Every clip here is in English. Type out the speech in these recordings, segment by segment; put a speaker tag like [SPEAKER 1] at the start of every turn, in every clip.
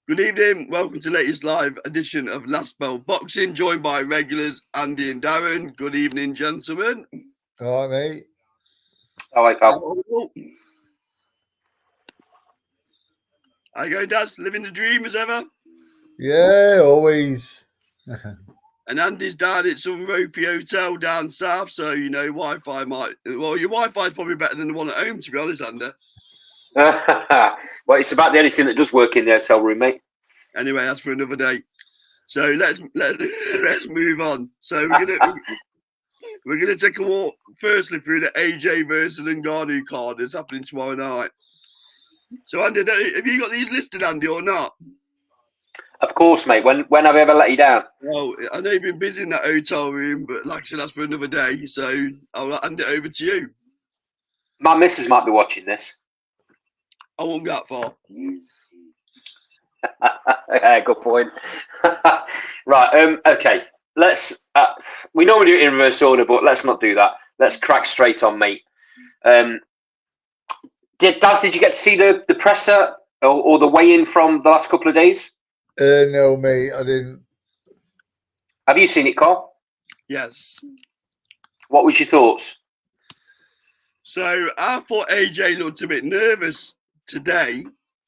[SPEAKER 1] Good evening. Welcome to the latest live edition of Last Bell Boxing, joined by regulars Andy and Darren. Good evening, gentlemen.
[SPEAKER 2] All right, mate.
[SPEAKER 3] All right, pal.
[SPEAKER 1] How you going, Dad? Living the dream as ever?
[SPEAKER 2] Yeah, always.
[SPEAKER 1] And Andy's down at some ropey hotel down south, so, you know, Wi-Fi might... Well, your Wi-Fi is probably better than the one at home, to be honest, Andy.
[SPEAKER 3] Well, it's about the only thing that does work in the hotel room, mate.
[SPEAKER 1] Anyway, that's for another day. So let's move on. So we're gonna take a walk firstly through the AJ versus Ngannou card that's happening tomorrow night. So Andy, have you got these listed, Andy, or not?
[SPEAKER 3] Of course, mate. When have I ever let you down?
[SPEAKER 1] Well, I know you've been busy in that hotel room, but like I said, that's for another day. So I'll hand it over to you.
[SPEAKER 3] My missus might be watching this.
[SPEAKER 1] I won't go that far.
[SPEAKER 3] Yeah, good point. Right. Okay. Let's. We normally do it in reverse order, but let's not do that. Let's crack straight on, mate. Did you get to see the presser or the weigh-in from the last couple of days?
[SPEAKER 2] No, mate, I didn't.
[SPEAKER 3] Have you seen it, Carl?
[SPEAKER 1] Yes.
[SPEAKER 3] What was your thoughts?
[SPEAKER 1] So I thought AJ looked a bit nervous today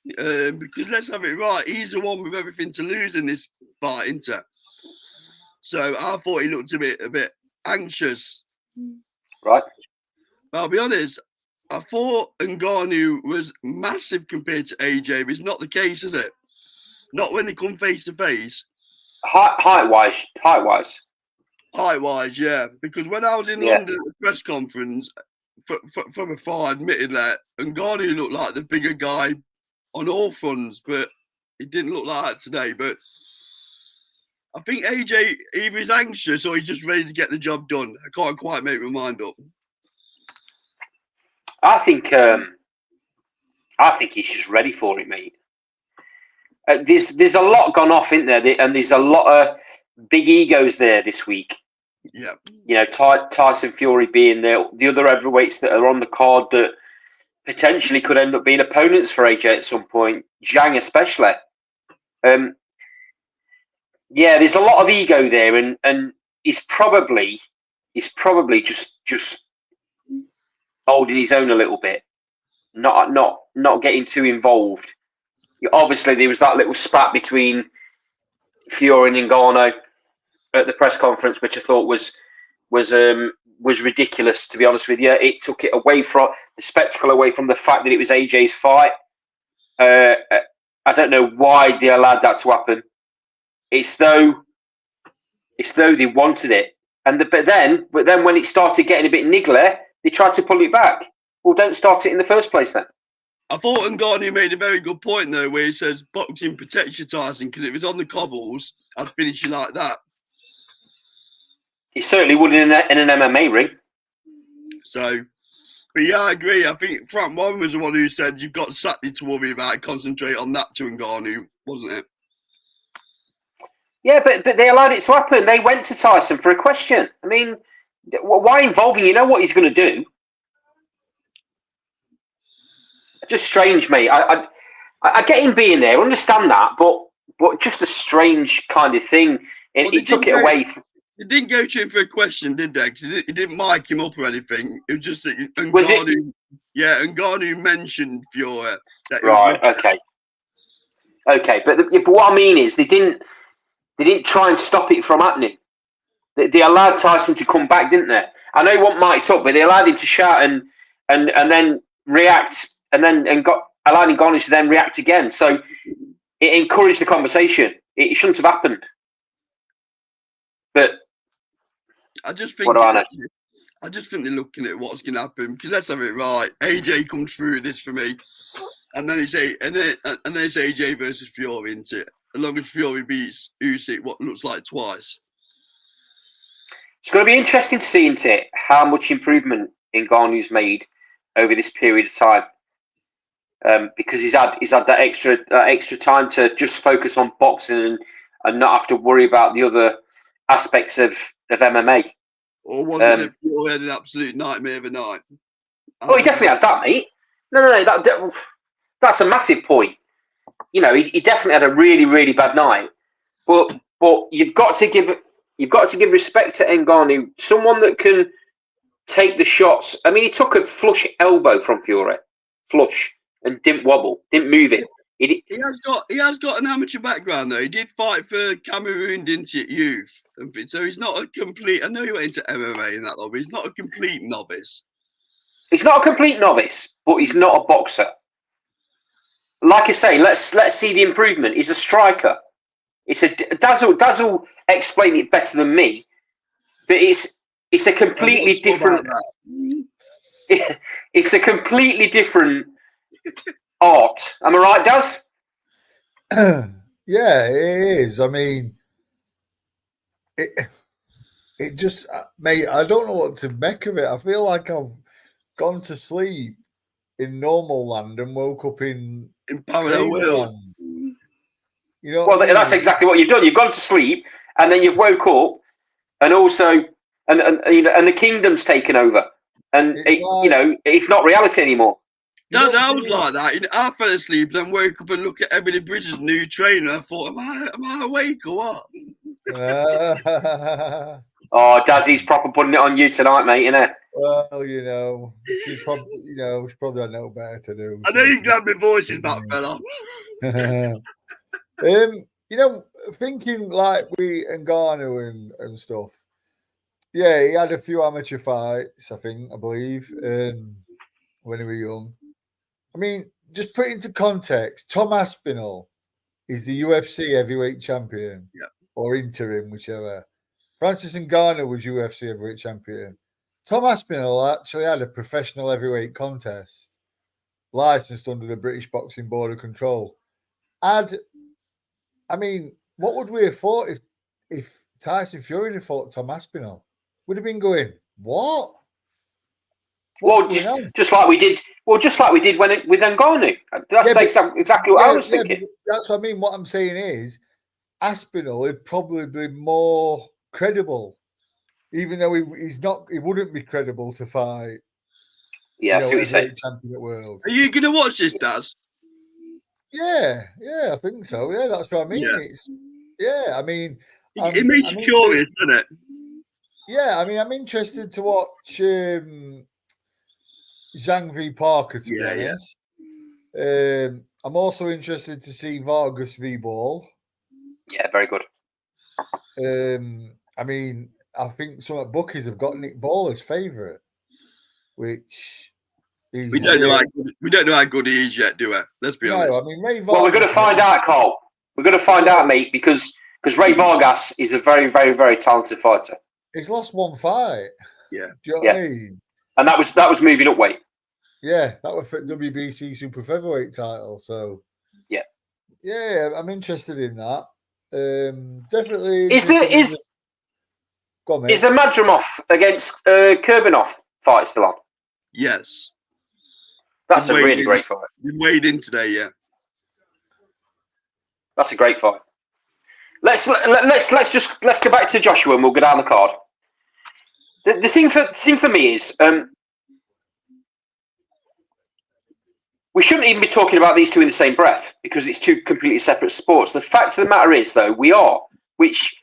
[SPEAKER 1] because let's have it right. He's the one with everything to lose in this fight, isn't it? So I thought he looked a bit anxious.
[SPEAKER 3] Right.
[SPEAKER 1] But I'll be honest. I thought Ngannou was massive compared to AJ, but it's not the case, is it? Not when they come face to face.
[SPEAKER 3] Height-wise.
[SPEAKER 1] Height-wise, yeah. Because when I was in London at the press conference, from afar, admittedly, Ngannou looked like the bigger guy on all fronts, but it didn't look like that today. But I think AJ either is anxious or he's just ready to get the job done. I can't quite make my mind up.
[SPEAKER 3] I think he's just ready for it, mate. There's a lot gone off, isn't there? And there's a lot of big egos there this week.
[SPEAKER 1] Yeah.
[SPEAKER 3] You know, Tyson Fury being there, the other heavyweights that are on the card that potentially could end up being opponents for AJ at some point. Zhang especially. Yeah, there's a lot of ego there, and he's probably just holding his own a little bit, not getting too involved. Obviously, there was that little spat between Fury and Ngannou at the press conference, which I thought was ridiculous. To be honest with you, it took it away from the spectacle, away from the fact that it was AJ's fight. I don't know why they allowed that to happen. It's though they wanted it, but then when it started getting a bit niggly, they tried to pull it back. Well, don't start it in the first place then.
[SPEAKER 1] I thought Ngannou made a very good point, though, where he says boxing protects you, Tyson, because if it was on the cobbles, I'd finish you like that.
[SPEAKER 3] It certainly wouldn't in an MMA ring.
[SPEAKER 1] So, but yeah, I agree. I think Frank Warren was the one who said you've got Saturday to worry about, concentrate on that to Ngannou, wasn't it?
[SPEAKER 3] Yeah, but they allowed it to happen. They went to Tyson for a question. I mean, why involve him? You know what he's going to do. Just strange, mate. I get him being there, understand that, but just a strange kind of thing. He took it away.
[SPEAKER 1] They didn't go to him for a question, did they? Because he didn't mic him up or anything. It was just that Ngannou. Yeah, Ngannou mentioned Fury.
[SPEAKER 3] Right. Okay. But what I mean is they didn't try and stop it from happening. They allowed Tyson to come back, didn't they? I know he wasn't mic'd up, but they allowed him to shout and then react. And allowed Ngannou to then react again. So it encouraged the conversation. It shouldn't have happened. But
[SPEAKER 1] I just think they're looking at what's going to happen. Because let's have it right. AJ comes through this for me, and then it's AJ versus Fury, isn't it? As long as Fury beats Usyk, what looks like twice.
[SPEAKER 3] It's going to be interesting to see, isn't it, how much improvement Ngannou's made over this period of time. Because he's had that extra time to just focus on boxing and not have to worry about the other aspects of MMA.
[SPEAKER 1] Or wasn't it Fury had an absolute nightmare of a night?
[SPEAKER 3] Oh, he definitely had that, mate. No, that's a massive point. he definitely had a really, really bad night. But you've got to give respect to Ngannou, someone that can take the shots. I mean, he took a flush elbow from Fury, flush, and didn't wobble, didn't move it.
[SPEAKER 1] He has got an amateur background though. He did fight for Cameroon, didn't he, at youth? So he's not a complete. I know he went into MMA and that, but he's not a complete novice.
[SPEAKER 3] He's not a complete novice, but he's not a boxer. Like I say, let's see the improvement. He's a striker. It's a Dazzle explained it better than me, but it's a completely different. It's a completely different art. Am I right, Daz?
[SPEAKER 2] Yeah, it is. I mean, it just, mate, I don't know what to make of it. I feel like I've gone to sleep in normal land and woke up in
[SPEAKER 1] parallel world.
[SPEAKER 2] You know,
[SPEAKER 3] well, that's exactly what you've done. You've gone to sleep and then you've woke up, and also, and the kingdom's taken over, and it's not reality anymore.
[SPEAKER 1] I was like that. I fell asleep and then woke up and looked at Ebony Bridges' new trainer. I thought, am I awake or what?
[SPEAKER 3] Oh, Dazzy's proper putting it on you tonight, mate, innit?
[SPEAKER 2] Well, she's probably had no better to do.
[SPEAKER 1] I know you can have my voices back, fella.
[SPEAKER 2] Thinking like we Ngannou and stuff. Yeah, he had a few amateur fights, I believe, when he was young. I mean, just put it into context, Tom Aspinall is the UFC heavyweight champion, or interim, whichever. Francis Ngannou was UFC heavyweight champion. Tom Aspinall actually had a professional heavyweight contest, licensed under the British Boxing Board of Control. What would we have thought if Tyson Fury had fought Tom Aspinall? Would have been going, what?
[SPEAKER 3] Just like we did. Well, just like we did with Ngannou. That's exactly what I was thinking.
[SPEAKER 2] That's what I mean. What I'm saying is, Aspinall would probably be more credible, even though he's not. He wouldn't be credible to fight.
[SPEAKER 3] Yeah, I see what you're saying.
[SPEAKER 2] Champion of the world.
[SPEAKER 1] Are you gonna watch this, Daz?
[SPEAKER 2] Yeah, I think so. Yeah, that's what I mean.
[SPEAKER 1] Yeah.
[SPEAKER 2] It
[SPEAKER 1] makes you curious, doesn't it?
[SPEAKER 2] Yeah, I'm interested to watch Zhang v Parker, to be honest. I'm also interested to see Vargas v Ball.
[SPEAKER 3] Yeah, very good.
[SPEAKER 2] I think some of the bookies have got Nick Ball as favourite, which is
[SPEAKER 1] we don't know how good he is yet, do we? Let's be honest.
[SPEAKER 2] Ray Vargas,
[SPEAKER 3] well, we're going to find out, Cole. We're going to find out, mate, because Ray Vargas is a very, very, very talented fighter.
[SPEAKER 2] He's lost one fight.
[SPEAKER 1] Yeah.
[SPEAKER 2] Do you know what I mean?
[SPEAKER 3] And that was moving up weight.
[SPEAKER 2] Yeah, that was for WBC Super Featherweight title. So yeah, I'm interested in that. Definitely.
[SPEAKER 3] Is the Madrimov against Kurbanov fight still on?
[SPEAKER 1] Yes.
[SPEAKER 3] That's a really great fight.
[SPEAKER 1] You weighed in today, yeah.
[SPEAKER 3] That's a great fight. Let's go back to Joshua and we'll go down the card. The thing for me is we shouldn't even be talking about these two in the same breath because it's two completely separate sports. The fact of the matter is, though, we are, which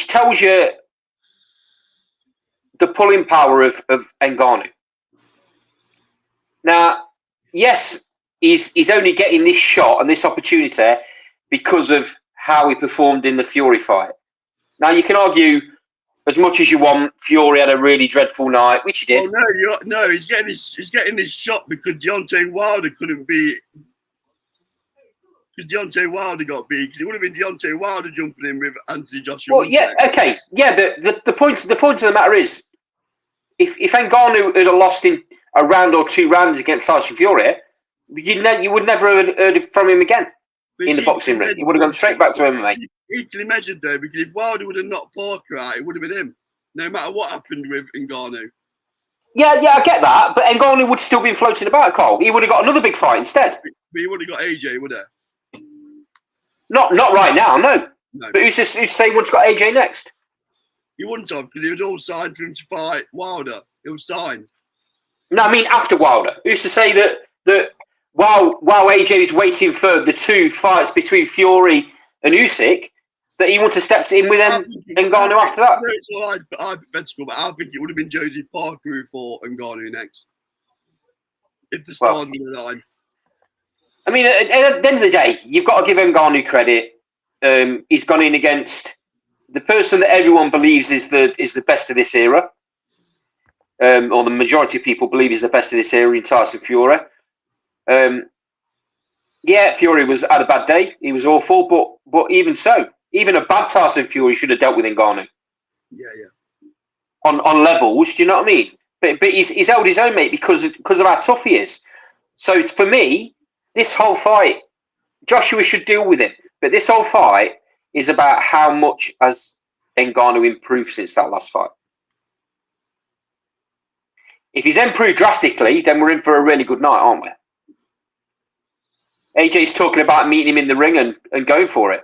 [SPEAKER 3] tells you the pulling power of Ngannou. Now, yes, he's only getting this shot and this opportunity because of how he performed in the Fury fight. Now, you can argue as much as you want, Fury had a really dreadful night, which he did.
[SPEAKER 1] Oh, no, he's getting his shot because Deontay Wilder couldn't beat. Because Deontay Wilder got beat. Because it would have been Deontay Wilder jumping in with Anthony Joshua.
[SPEAKER 3] Well, yeah, okay, yeah. The point of the matter is, if Ngannou had lost in a round or two rounds against Tyson Fury, you would never have heard from him again in the boxing ring. He would have gone straight back to MMA.
[SPEAKER 1] You can imagine, though, because if Wilder would have knocked Parker out, it would have been him, no matter what happened with Ngannou.
[SPEAKER 3] Yeah, I get that, but Ngannou would still be floating about, Cole. He would have got another big fight instead.
[SPEAKER 1] But he would have got AJ, would he?
[SPEAKER 3] Not right now, no. But who's to say he would have got AJ next?
[SPEAKER 1] He wouldn't have, because it was all signed for him to fight Wilder. It was signed.
[SPEAKER 3] No, I mean after Wilder. Who's to say that while AJ was waiting for the 2 fights between Fury and Usyk, that he wanted to step in with Ngannou after that.
[SPEAKER 1] It's all hypothetical, but I think it would have been Josie Parker who fought Ngannou next. If the stars were aligned.
[SPEAKER 3] I mean, at the end of the day, you've got to give Ngannou credit. He's gone in against the person that everyone believes is the best of this era, or the majority of people believe is the best of this era in Tyson Fury. Fury had a bad day. He was awful, but even so, even a bad Tyson Fury should have dealt with Ngannou.
[SPEAKER 1] Yeah.
[SPEAKER 3] On levels, do you know what I mean? But he's held his own, mate, because of how tough he is. So for me, this whole fight, Joshua should deal with it. But this whole fight is about how much has Ngannou improved since that last fight. If he's improved drastically, then we're in for a really good night, aren't we? AJ's talking about meeting him in the ring and going for it.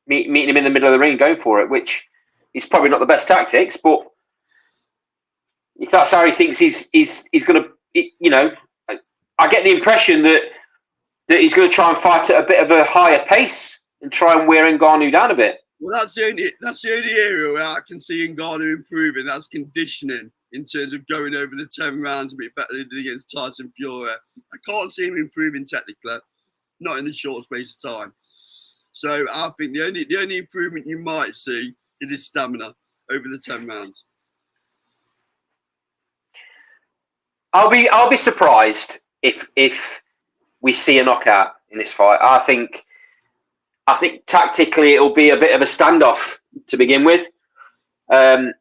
[SPEAKER 3] Meeting him in the middle of the ring and going for it, which is probably not the best tactics, but if that's how he thinks he's going to, I get the impression that he's going to try and fight at a bit of a higher pace and try and wear Ngannou down a bit.
[SPEAKER 1] Well, that's the only area where I can see Ngannou improving. That's conditioning in terms of going over the 10 rounds a bit better than against Tyson Fury. I can't see him improving technically, not in the short space of time. So I think the only improvement you might see is his stamina over the 10 rounds.
[SPEAKER 3] I'll be surprised if we see a knockout in this fight. I think tactically it'll be a bit of a standoff to begin with, and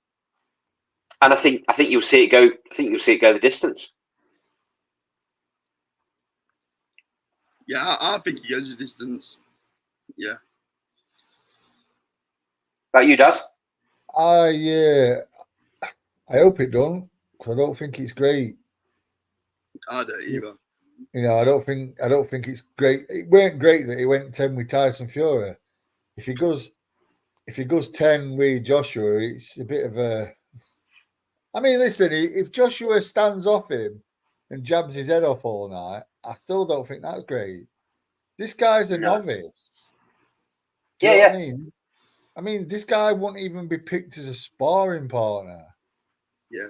[SPEAKER 3] I think you'll see it go. I think you'll see it go the distance.
[SPEAKER 1] Yeah, I think he goes the distance. Yeah.
[SPEAKER 3] About you, Daz?
[SPEAKER 2] Yeah. I hope it don't, because I don't think it's great.
[SPEAKER 1] I don't either.
[SPEAKER 2] I don't think it's great. It weren't great that he went 10 with Tyson Fury. If he goes 10 with Joshua, it's a bit of a. I mean, listen, if Joshua stands off him and jabs his head off all night, I still don't think that's great. This guy's a novice. Do you know what I mean? I mean, this guy won't even be picked as a sparring partner.
[SPEAKER 1] Yeah.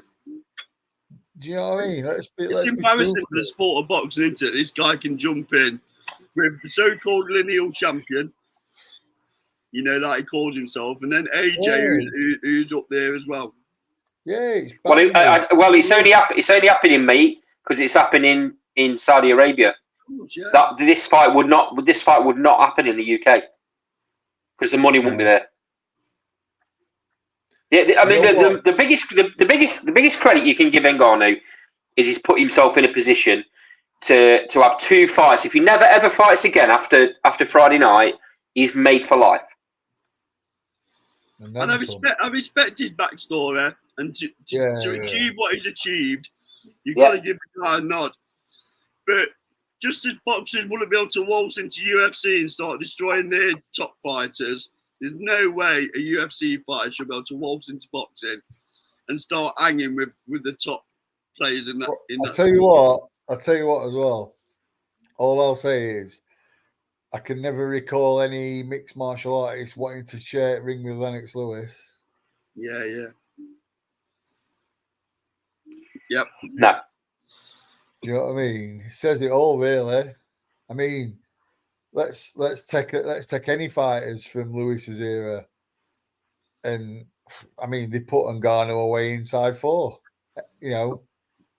[SPEAKER 2] Do you know what I mean?
[SPEAKER 1] It's embarrassing for the sport of boxing, isn't it? This guy can jump in with the so-called lineal champion, like he calls himself, and then AJ, who's up there as well.
[SPEAKER 2] Yeah,
[SPEAKER 3] it's only happening, mate, because it's happening in Saudi Arabia.
[SPEAKER 1] Course, yeah.
[SPEAKER 3] That this fight would not happen in the UK because the money won't be there. Yeah, I mean the biggest credit you can give Ngannou is he's put himself in a position to have 2 fights. If he never ever fights again after Friday night, he's made for life.
[SPEAKER 1] And I respect his backstory, and to achieve what he's achieved, you've got to give the guy a nod. But just as boxers wouldn't be able to waltz into UFC and start destroying their top fighters, there's no way a UFC fighter should be able to waltz into boxing and start hanging with the top players in that.
[SPEAKER 2] I'll tell you what as well. All I'll say is I can never recall any mixed martial artist wanting to share ring with Lennox Lewis.
[SPEAKER 1] Yeah. Yep.
[SPEAKER 3] No.
[SPEAKER 2] Do you know what I mean? It says it all, really. I mean, let's take any fighters from Lewis's era, and I mean they put Ngannou away inside 4.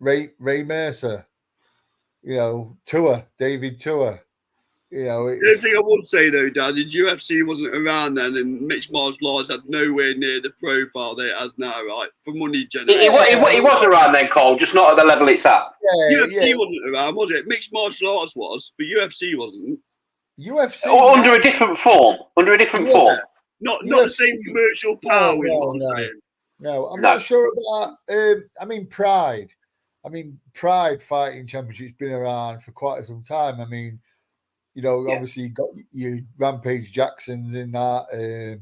[SPEAKER 2] Ray Mercer, David Tua. The
[SPEAKER 1] only thing I would say though, Dad, is UFC wasn't around then, and mixed martial arts had nowhere near the profile that it has now, right? For money generation.
[SPEAKER 3] It was around then, Cole, just not at the level it's at.
[SPEAKER 1] UFC wasn't around, was it? Mixed martial arts was, but UFC wasn't.
[SPEAKER 2] UFC
[SPEAKER 3] under a different form. Not
[SPEAKER 1] the same commercial power.
[SPEAKER 2] No, I'm not sure about. I mean, Pride. Pride Fighting Championship's been around for quite some time. I mean, obviously you got your Rampage Jacksons in that.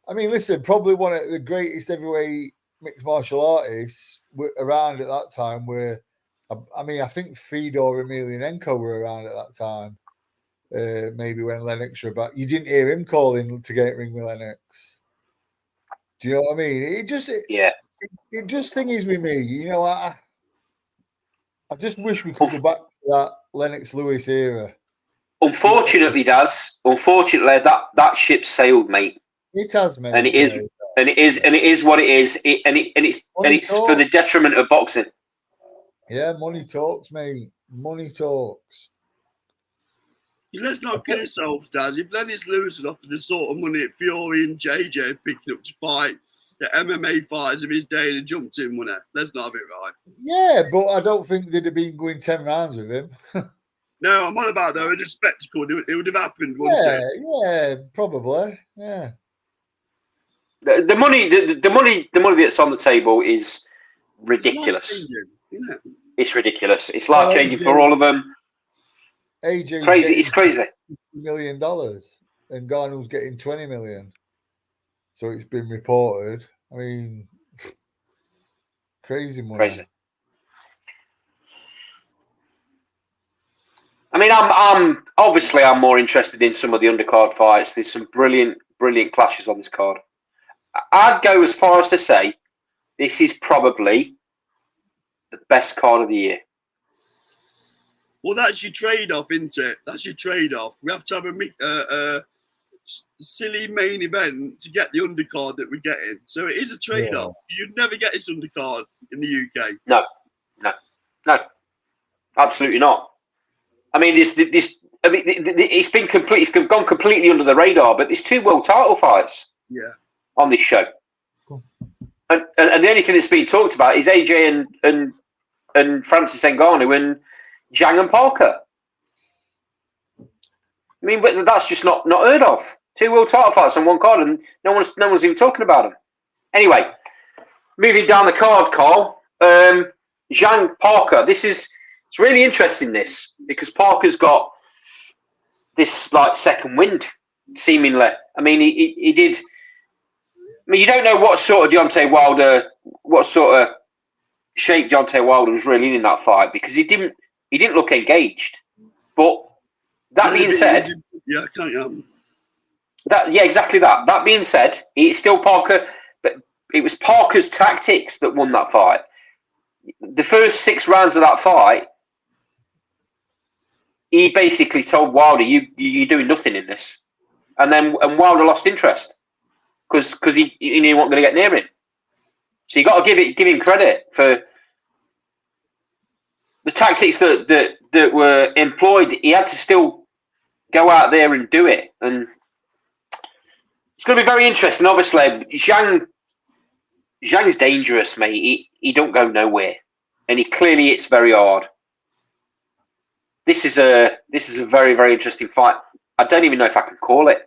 [SPEAKER 2] I mean, listen, probably one of the greatest heavyweight mixed martial artists around at that time were I mean, I think Fedor Emelianenko were around at that time. Maybe when Lennox were back, you didn't hear him calling to get ring with Lennox. Do you know what I mean? It just thingies with me. You know, I just wish we could go back to that Lennox Lewis era.
[SPEAKER 3] Unfortunately, unfortunately, that ship sailed, mate.
[SPEAKER 2] It has, mate,
[SPEAKER 3] and it is what it is. It's for the detriment of boxing.
[SPEAKER 2] Yeah, money talks, mate. Money talks.
[SPEAKER 1] Let's not kid ourselves, Dad. If Lennox Lewis had offered the sort of money that Fury and JJ are picking up to fight the MMA fighters of his day and jumped in, wouldn't it? Let's not have it right.
[SPEAKER 2] Yeah, but I don't think they'd have been going 10 rounds with him.
[SPEAKER 1] No, I'm on about though. It's a spectacle. It would have happened, wouldn't it?
[SPEAKER 2] Yeah, probably. Yeah.
[SPEAKER 3] The money that's on the table is ridiculous. It's ridiculous. It's life changing for all of them.
[SPEAKER 2] AJ
[SPEAKER 3] crazy. It's crazy.
[SPEAKER 2] $50 million, and Ngannou's getting 20 million. So it's been reported. I mean, crazy money.
[SPEAKER 3] Crazy. I mean, I'm obviously more interested in some of the undercard fights. There's some brilliant clashes on this card. I'd go as far as to say this is probably the best card of the year.
[SPEAKER 1] Well, that's your trade-off, isn't it? That's your trade-off. We have to have a silly main event to get the undercard that we're getting. So it is a trade-off. Yeah. You'd never get this undercard in the UK.
[SPEAKER 3] No, absolutely not. I mean, it's been complete. It's gone completely under the radar. But there's 2 world title fights.
[SPEAKER 1] Yeah.
[SPEAKER 3] On this show, cool. and the only thing that's been talked about is AJ and Francis Ngannou and Zhang and Parker. I mean, but that's just not heard of. 2 world title fights on one card, and no one's even talking about them. Anyway, moving down the card, Carl. Zhang Parker. It's really interesting this because Parker's got this like second wind, seemingly. I mean, he did. I mean, you don't know what sort of shape Deontay Wilder was really in that fight because he didn't look engaged. But that being said, exactly that. That being said, it's still Parker, but it was Parker's tactics that won that fight. The first 6 rounds of that fight, he basically told Wilder, "You're doing nothing in this," and Wilder lost interest. Because he knew he wasn't going to get near him. So you got to give him credit for the tactics that were employed. He had to still go out there and do it. And it's going to be very interesting. Obviously, Zhang's dangerous, mate. He don't go nowhere. And clearly it's very hard. This is a very, very interesting fight. I don't even know if I can call it.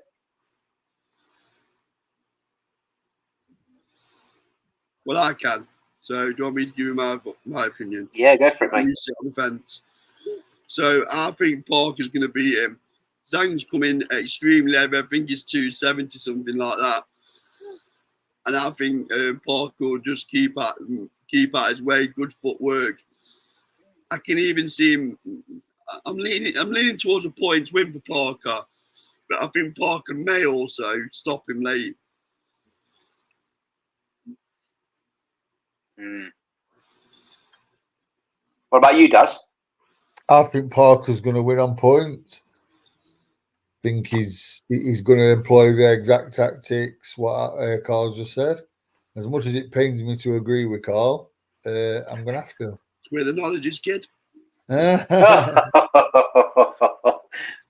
[SPEAKER 1] Well, I can. So, do you want me to give you my opinion?
[SPEAKER 3] Yeah, go for it, mate.
[SPEAKER 1] You sit on the fence. So, I think Parker's going to beat him. Zhang's coming extremely heavy. I think he's 270, something like that. And I think Parker will just keep at his way. Good footwork. I can even see him. I'm leaning towards a points win for Parker, but I think Parker may also stop him late.
[SPEAKER 3] What about you, Daz?
[SPEAKER 2] I think Parker's going to win on points. I think he's going to employ the exact tactics what Carl just said. As much as it pains me to agree with Carl, I'm going to have to.
[SPEAKER 1] It's where the knowledge is, kid.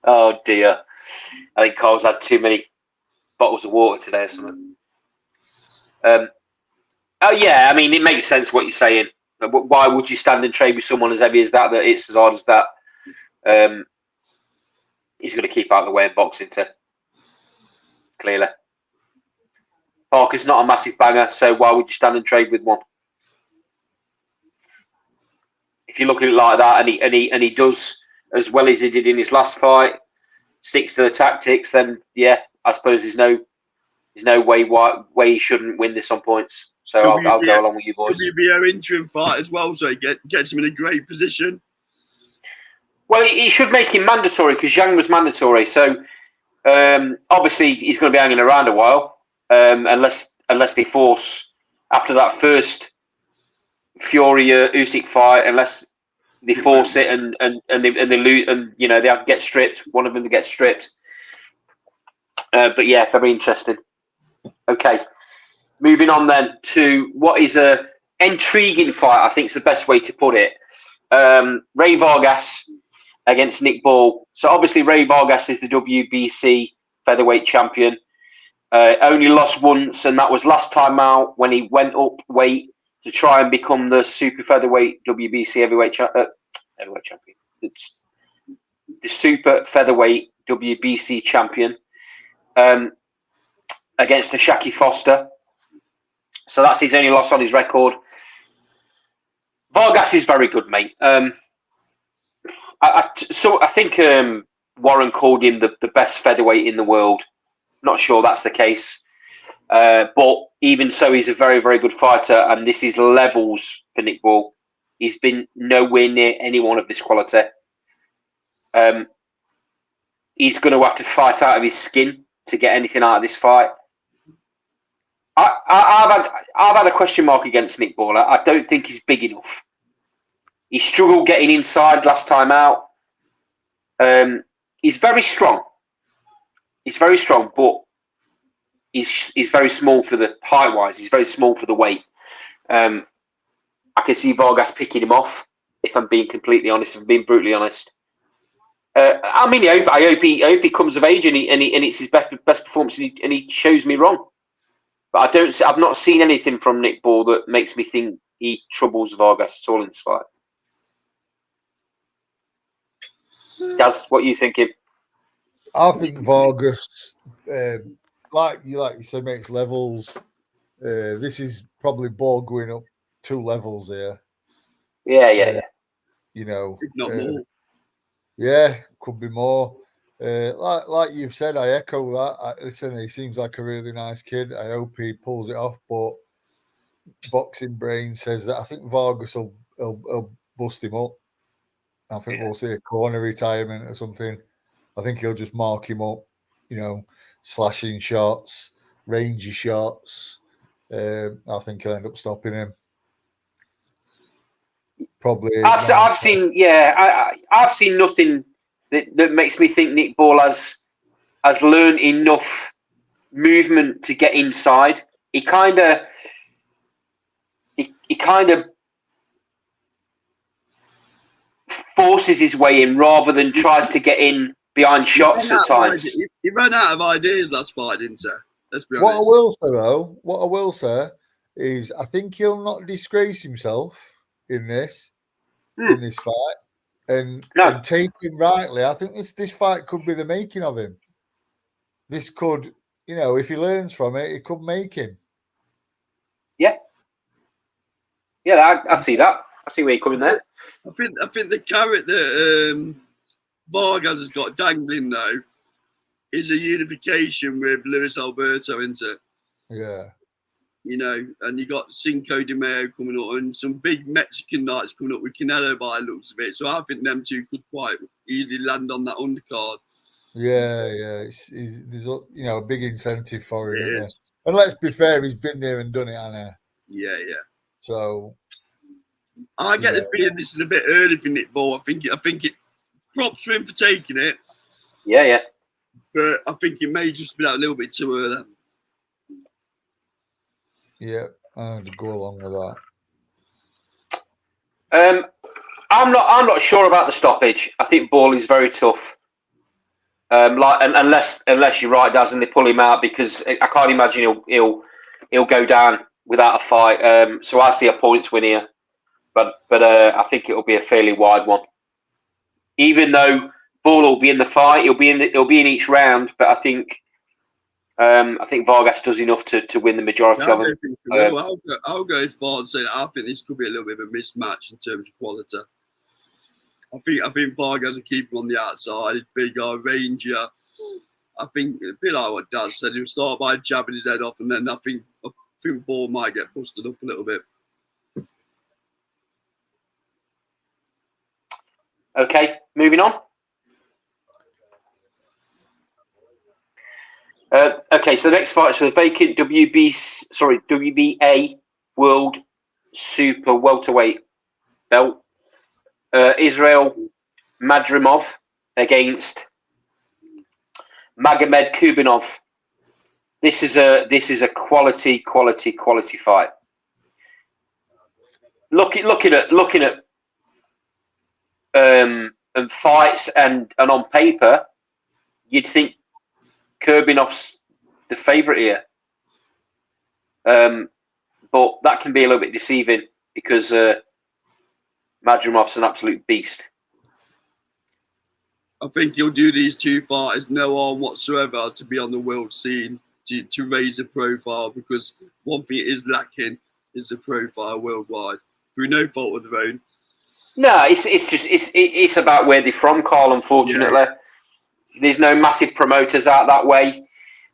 [SPEAKER 3] Oh dear! I think Carl's had too many bottles of water today or something. Oh yeah, I mean it makes sense what you're saying. Why would you stand and trade with someone as heavy as that? That it's as hard as that. He's going to keep out of the way in boxing too. Clearly, Parker's not a massive banger, so why would you stand and trade with one? If you look at it like that, and he does as well as he did in his last fight, sticks to the tactics, then yeah, I suppose there's no way he shouldn't win this on points. So I'll go along with you boys.
[SPEAKER 1] WBO interim fight as well, so it gets him in a great position.
[SPEAKER 3] Well, it should make him mandatory because Zhang was mandatory. So obviously he's going to be hanging around a while, unless they force after that first Fury Usyk fight, unless they force it and they lose, and they have to get stripped. One of them to get stripped. But yeah, very interesting. Okay, moving on then to what is a intriguing fight. I think is the best way to put it. Ray Vargas against Nick Ball. So obviously Ray Vargas is the WBC featherweight champion. Only lost once, and that was last time out when he went up weight to try and become the super featherweight WBC heavyweight champion. It's the super featherweight WBC champion against the Shaki Foster. So that's his only loss on his record. Vargas is very good, mate. I think Warren called him the best featherweight in the world. Not sure that's the case. But even so, he's a very, very good fighter. And this is levels for Nick Ball. He's been nowhere near anyone of this quality. He's going to have to fight out of his skin to get anything out of this fight. I've had a question mark against Nick Ball. I don't think he's big enough. He struggled getting inside last time out. He's very strong. He's very strong, but he's very small for the height-wise. He's very small for the weight. I can see Vargas picking him off, if I'm being completely honest, if I'm being brutally honest. I hope he comes of age and it's his best performance and he shows me wrong. But I've not seen anything from Nick Ball that makes me think he troubles Vargas at all in this fight. Gaz, what are you thinking?
[SPEAKER 2] I think Vargas, like you said, makes levels. This is probably Ball going up 2 levels here.
[SPEAKER 3] Yeah.
[SPEAKER 2] You know,
[SPEAKER 1] If not more.
[SPEAKER 2] Yeah, could be more. Like you've said, I echo that. Listen, he seems like a really nice kid. I hope he pulls it off. But Boxing Brain says that I think Vargas will bust him up. I think we'll see a corner retirement or something. I think he'll just mark him up, slashing shots, rangy shots. I think he'll end up stopping him. Probably.
[SPEAKER 3] I've seen nothing that makes me think Nick Ball has learned enough movement to get inside. He kind of forces his way in rather than tries to get in behind shots at times.
[SPEAKER 1] He ran out of ideas last fight, didn't he? Let's be honest.
[SPEAKER 2] What I will say is I think he'll not disgrace himself in this fight. And take him rightly. I think this fight could be the making of him. This could, if he learns from it, it could make him.
[SPEAKER 3] Yeah. Yeah, I see that. I see where you're coming there.
[SPEAKER 1] I think the carrot that Vargas has got dangling now is a unification with Luis Alberto, isn't it?
[SPEAKER 2] Yeah.
[SPEAKER 1] And you got Cinco de Mayo coming up and some big Mexican nights coming up with Canelo by the looks of it. So I think them two could quite easily land on that undercard.
[SPEAKER 2] Yeah. There's a big incentive for him, isn't there? And let's be fair, he's been there and done it, hasn't he?
[SPEAKER 1] Yeah.
[SPEAKER 2] So
[SPEAKER 1] I get the feeling this is a bit early for Nick Ball. I think it props for him for taking it.
[SPEAKER 3] Yeah.
[SPEAKER 1] But I think it may just be a little bit too early.
[SPEAKER 2] Yeah, I'd go along with
[SPEAKER 3] that. I'm not sure about the stoppage. I think Ball is very tough. Unless you're right, Daz, and they pull him out, because I can't imagine he'll go down without a fight. So I see a points win here, but I think it'll be a fairly wide one. Even though Ball will be in the fight, he'll be in each round, but I think Vargas does enough to win the majority of them.
[SPEAKER 1] I'll go as far as saying I think this could be a little bit of a mismatch in terms of quality. I think Vargas will keep him on the outside. He's bigger, rangier. I think a bit like what Daz said, he'll start by jabbing his head off, and then I think think Ball might get busted up a little bit.
[SPEAKER 3] Okay, moving on. Okay, so the next fight is for the vacant WBA World Super Welterweight belt. Israel Madrimov against Magomed Kubinov. This is a quality fight. Looking at and fights and on paper, you'd think Kurbinov's the favourite here, but that can be a little bit deceiving because Madrimov's an absolute beast.
[SPEAKER 1] I think he'll do these two fighters no harm whatsoever to be on the world scene, to raise the profile, because one thing it is lacking is the profile worldwide through no fault of their own.
[SPEAKER 3] No, it's about where they're from, Carl. Unfortunately, there's no massive promoters out that way,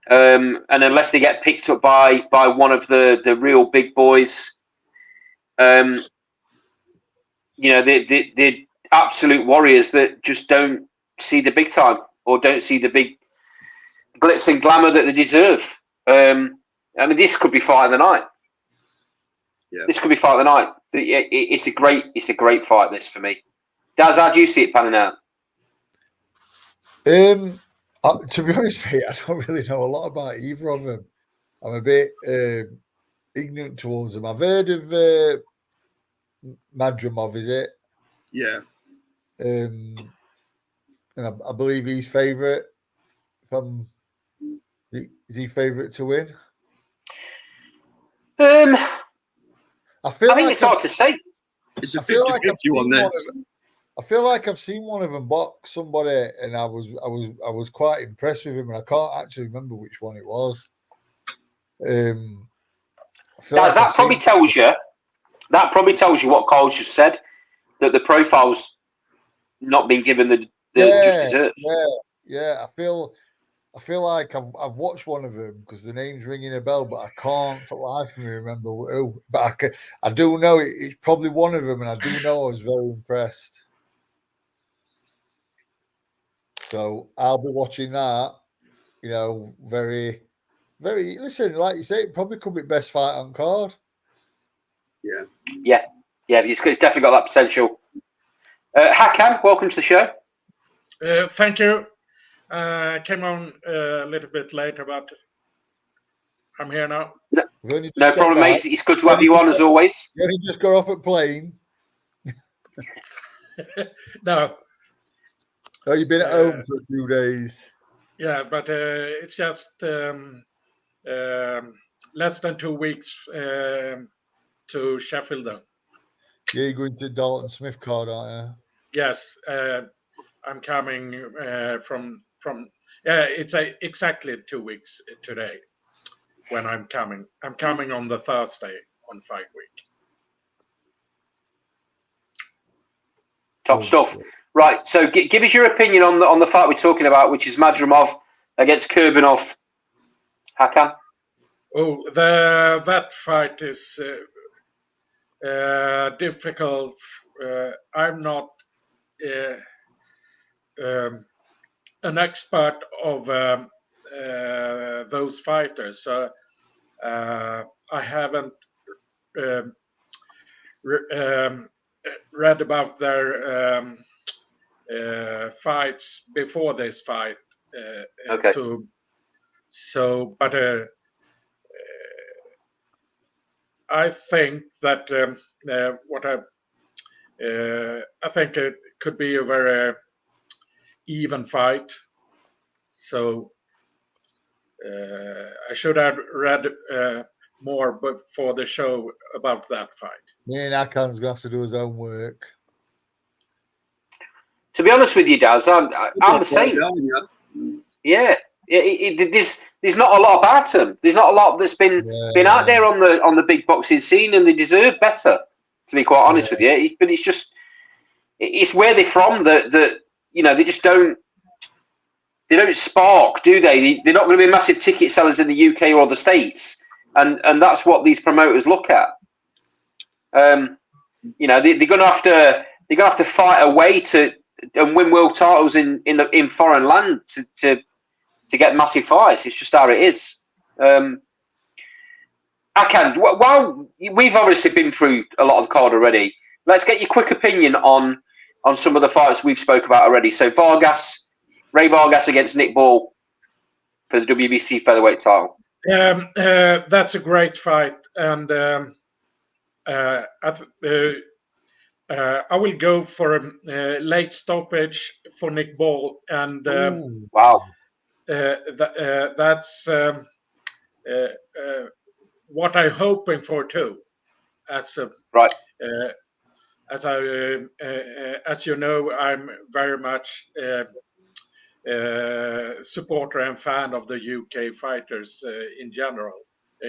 [SPEAKER 3] and unless they get picked up by one of the real big boys, they're absolute warriors that just don't see the big time or don't see the big glitz and glamour that they deserve. This could be fight of the night.
[SPEAKER 1] Yeah.
[SPEAKER 3] This could be fight of the night. It's a great fight. This for me. Daz, how do you see it panning out?
[SPEAKER 2] To be honest, mate, I don't really know a lot about either of them. I'm a bit ignorant towards them. I've heard of Madrimov, is it?
[SPEAKER 1] Yeah.
[SPEAKER 2] And I believe he's favourite. Is he favourite to win? I think
[SPEAKER 3] it's hard to say.
[SPEAKER 1] It's a 50-50 on this.
[SPEAKER 2] I feel like I've seen one of them box somebody, and I was quite impressed with him, and I can't actually remember which one it was.
[SPEAKER 3] That probably tells you what Carl just said, that the profile's not been given the just deserves.
[SPEAKER 2] Yeah. I feel like I've watched one of them because the name's ringing a bell, but I can't for life of me remember who. But I do know it's probably one of them, and I do know I was very impressed. So I'll be watching that. Very, very. Listen, like you say, it probably could be best fight on card.
[SPEAKER 3] Yeah. It's definitely got that potential. Hakan, welcome to the show.
[SPEAKER 4] Thank you. Came on a little bit later, but I'm here now.
[SPEAKER 3] No problem, mate. It's good to have you on as always.
[SPEAKER 2] You only just got off at plane.
[SPEAKER 4] No.
[SPEAKER 2] Oh, you've been at home for a few days.
[SPEAKER 4] Yeah, but it's just less than 2 weeks to Sheffield, though.
[SPEAKER 2] Yeah, you're going to Dalton Smith card, aren't you?
[SPEAKER 4] Yes, I'm coming from. It's exactly 2 weeks today when I'm coming. I'm coming on the Thursday on fight week.
[SPEAKER 3] Top stuff. Right, so give us your opinion on the fight we're talking about, which is Madrimov against Kurbinov. Hakan?
[SPEAKER 4] Oh, that fight is difficult. I'm not an expert of those fighters. So I haven't read about their fights before this fight.
[SPEAKER 3] Okay.
[SPEAKER 4] But I think that I think it could be a very even fight. So I should have read more before the show about that fight.
[SPEAKER 2] Me and Akan's going to have to do his own work.
[SPEAKER 3] To be honest with you, Daz, I'm the same. Yeah. There's not a lot about them. There's not a lot that's been out there on the big boxing scene, and they deserve better. To be quite honest with you, but it's where they're from that they just don't spark, do they? They're not going to be massive ticket sellers in the UK or the States, and that's what these promoters look at. You know, they're going to have to fight away to and win world titles in foreign land to get massive fights. It's just how it is. Hakan, while we've obviously been through a lot of the card already, let's get your quick opinion on some of the fights we've spoke about already. So Ray Vargas against Nick Ball for the WBC featherweight title.
[SPEAKER 4] That's a great fight, and I will go for a late stoppage for Nick Ball, and
[SPEAKER 3] wow,
[SPEAKER 4] that's what I'm hoping for too.
[SPEAKER 3] Right.
[SPEAKER 4] As you know, I'm very much supporter and fan of the UK fighters in general.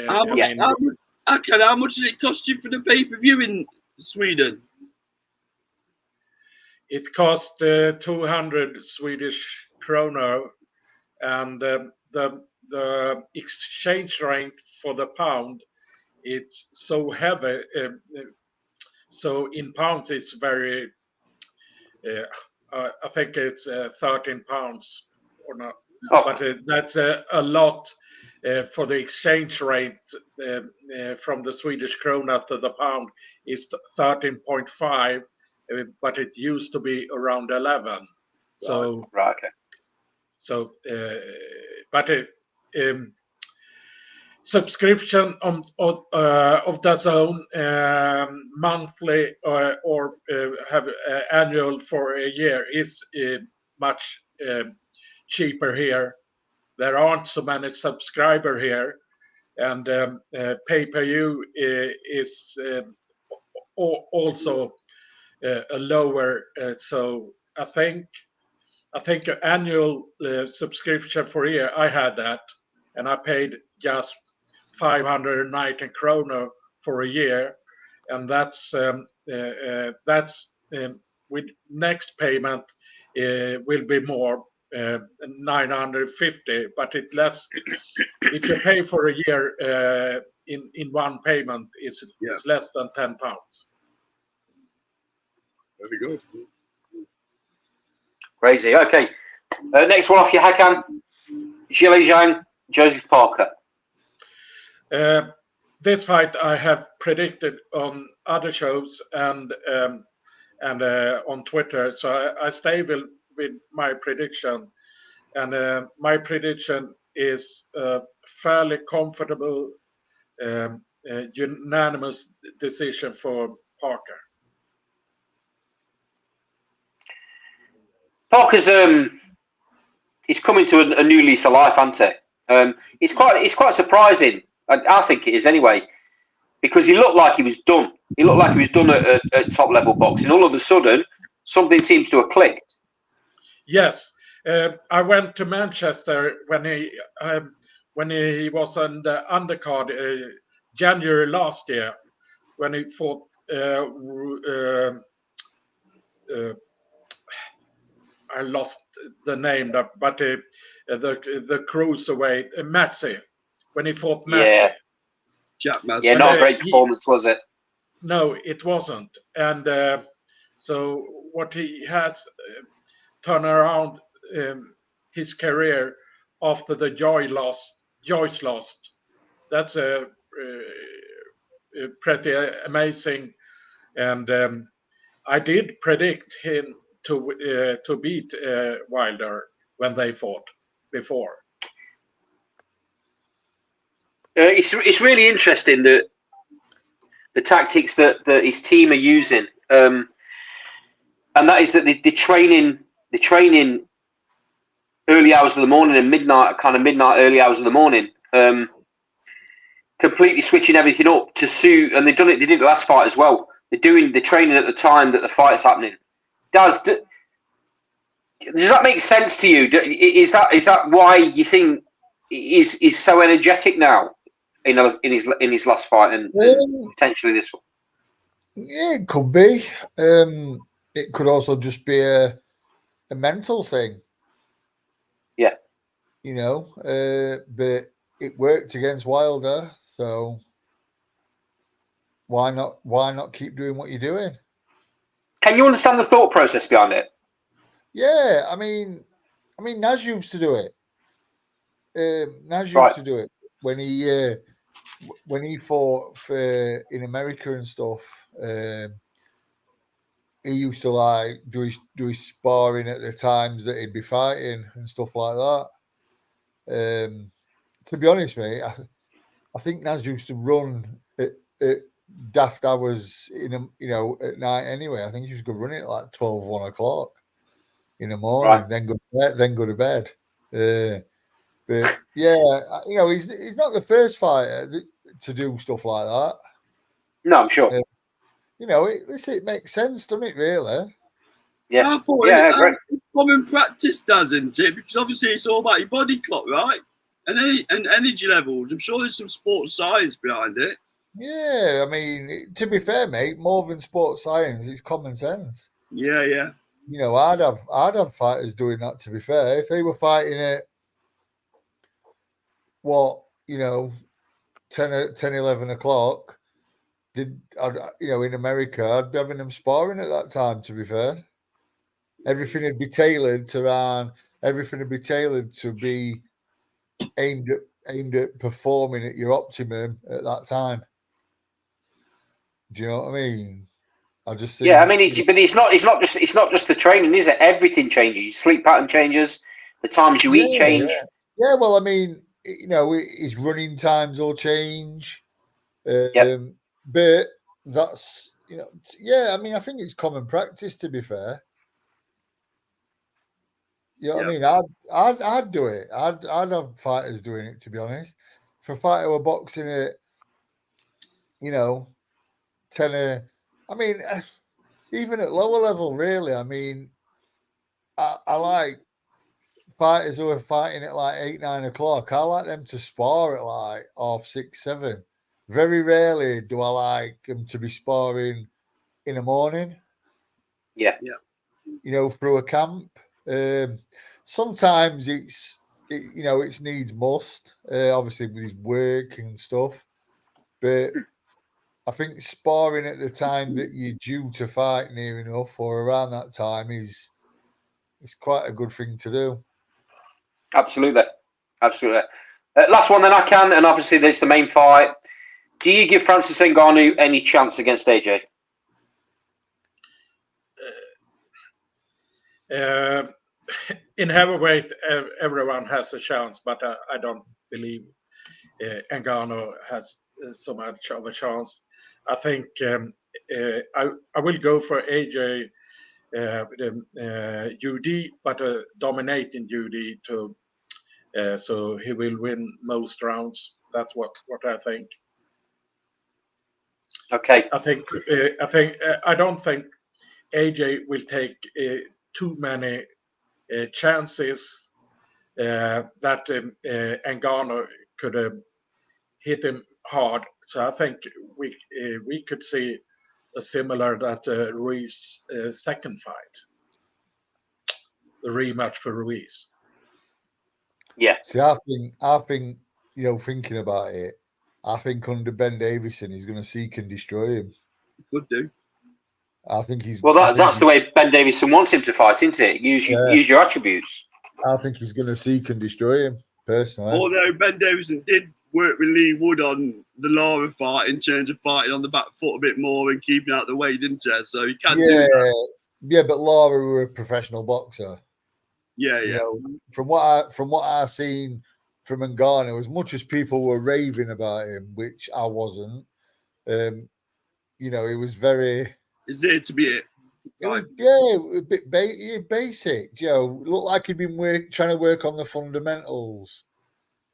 [SPEAKER 1] How much does it cost you for the pay-per-view in Sweden?
[SPEAKER 4] It cost 200 Swedish kronor, and the exchange rate for the pound, it's so heavy. So in pounds, it's very. I think it's 13 pounds or not, but that's a lot for the exchange rate from the Swedish krona to the pound is 13.5, but it used to be around 11. So
[SPEAKER 3] right, okay.
[SPEAKER 4] So, but subscription of DAZN monthly or have annual for a year is much cheaper here. There aren't so many subscribers here, and pay-per-view is also a lower. So I think an annual subscription for a year, I had that, and I paid just 590 kronor for a year, and that's with next payment will be more 950, but it less. If you pay for a year in one payment, it's less than £10.
[SPEAKER 1] Very good.
[SPEAKER 3] Crazy. Okay. Next one off your Hakan. Zhang, Joseph Parker.
[SPEAKER 4] This fight I have predicted on other shows and on Twitter, so I stay with my prediction, and my prediction is fairly comfortable, unanimous decision for Parker.
[SPEAKER 3] Parker's he's coming to a new lease of life, hasn't he? It's quite surprising. I think it is anyway, because he looked like he was done. He looked like he was done at top level boxing. All of a sudden, something seems to have clicked.
[SPEAKER 4] Yes, I went to Manchester when he was on the undercard January last year when he fought. I lost the name, but the cruiserweight Massey, when he fought Massey.
[SPEAKER 3] Yeah.
[SPEAKER 1] Jack Massey.
[SPEAKER 3] Yeah, not a great performance, was it?
[SPEAKER 4] No, it wasn't. And so what he has turned around his career after the Joyce lost. That's a pretty amazing. And I did predict him to beat Wilder when they fought before.
[SPEAKER 3] It's really interesting that the tactics that his team are using, and that is that they're training early hours of the morning and midnight, early hours of the morning, completely switching everything up to suit. And they did it the last fight as well. They're training at the time that the fight's happening. Does that make sense to you? Is that why you think he's so energetic now in his last fight and potentially this one?
[SPEAKER 2] Yeah, it could be. It could also just be a mental thing.
[SPEAKER 3] Yeah,
[SPEAKER 2] but it worked against Wilder. So why not keep doing what you're doing?
[SPEAKER 3] Can you understand the thought process behind it?
[SPEAKER 2] Yeah, I mean, Naz used to do it. Naz used
[SPEAKER 3] Right.
[SPEAKER 2] to do it when he fought in America and stuff. He used to like do his sparring at the times that he'd be fighting and stuff like that. To be honest, mate, I think Naz used to run at daft hours at night anyway. I think he used to go running at like 12, 1 o'clock in the morning,
[SPEAKER 3] Right.
[SPEAKER 2] then go to bed. But yeah, he's not the first fighter to do stuff like that.
[SPEAKER 3] No, I'm sure.
[SPEAKER 2] It makes sense, doesn't it? Really?
[SPEAKER 3] Yeah.
[SPEAKER 1] I thought
[SPEAKER 3] Yeah, great.
[SPEAKER 1] common practice does, isn't it? Because obviously it's all about your body clock, right? And energy levels. I'm sure there's some sports science behind it.
[SPEAKER 2] Yeah, I mean, to be fair, mate, more than sports science, it's common sense.
[SPEAKER 1] Yeah, yeah.
[SPEAKER 2] I'd have fighters doing that. To be fair, if they were fighting at 10, 11 o'clock, in America, I'd be having them sparring at that time. To be fair, everything would be tailored to be aimed at performing at your optimum at that time. Do you know what I mean? I just think,
[SPEAKER 3] Yeah, I mean, but it's not just the training, is it? Everything changes. Your sleep pattern changes. The times you eat change.
[SPEAKER 2] Yeah, well, I mean, his running times will change.
[SPEAKER 3] Yep.
[SPEAKER 2] But that's I mean, I think it's common practice. To be fair, what I mean? I'd do it. I'd have fighters doing it. To be honest, if a fighter were boxing at 10. I mean, even at lower level, really. I mean, I like fighters who are fighting at like 8, 9 o'clock. I like them to spar at like 6:30, 7. Very rarely do I like them to be sparring in the morning.
[SPEAKER 3] Yeah.
[SPEAKER 2] Through a camp. Sometimes it's needs must. Obviously with his work and stuff, but I think sparring at the time that you're due to fight near enough or around that time is quite a good thing to do.
[SPEAKER 3] Absolutely. Last one then I can, and obviously there's the main fight. Do you give Francis Ngannou any chance against AJ?
[SPEAKER 4] In heavyweight, everyone has a chance, but I don't believe Ngannou has so much of a chance. I think I will go for AJ UD, but a dominating UD so he will win most rounds. That's what I think.
[SPEAKER 3] Okay.
[SPEAKER 4] I don't think AJ will take too many chances that Ngannou could hit him hard. So I think we could see a similar that Ruiz second fight, the rematch for Ruiz.
[SPEAKER 3] Yeah.
[SPEAKER 2] See, I think thinking about it, I think under Ben Davison he's going to seek and destroy him.
[SPEAKER 1] Could do.
[SPEAKER 2] I think he's.
[SPEAKER 3] Well, that's the way Ben Davison wants him to fight, isn't it? Use your attributes.
[SPEAKER 2] I think he's going to seek and destroy him personally.
[SPEAKER 1] Although Ben Davison did work with Lee Wood on the Lara fight in terms of fighting on the back foot a bit more and keeping out the way, didn't he? So he can do that.
[SPEAKER 2] Yeah, but Lara were a professional boxer.
[SPEAKER 1] Yeah.
[SPEAKER 2] From what I've seen from Ngannou, as much as people were raving about him, which I wasn't, he was very.
[SPEAKER 1] Is there to be it? Right.
[SPEAKER 2] A bit basic. Looked like he'd been trying to work on the fundamentals.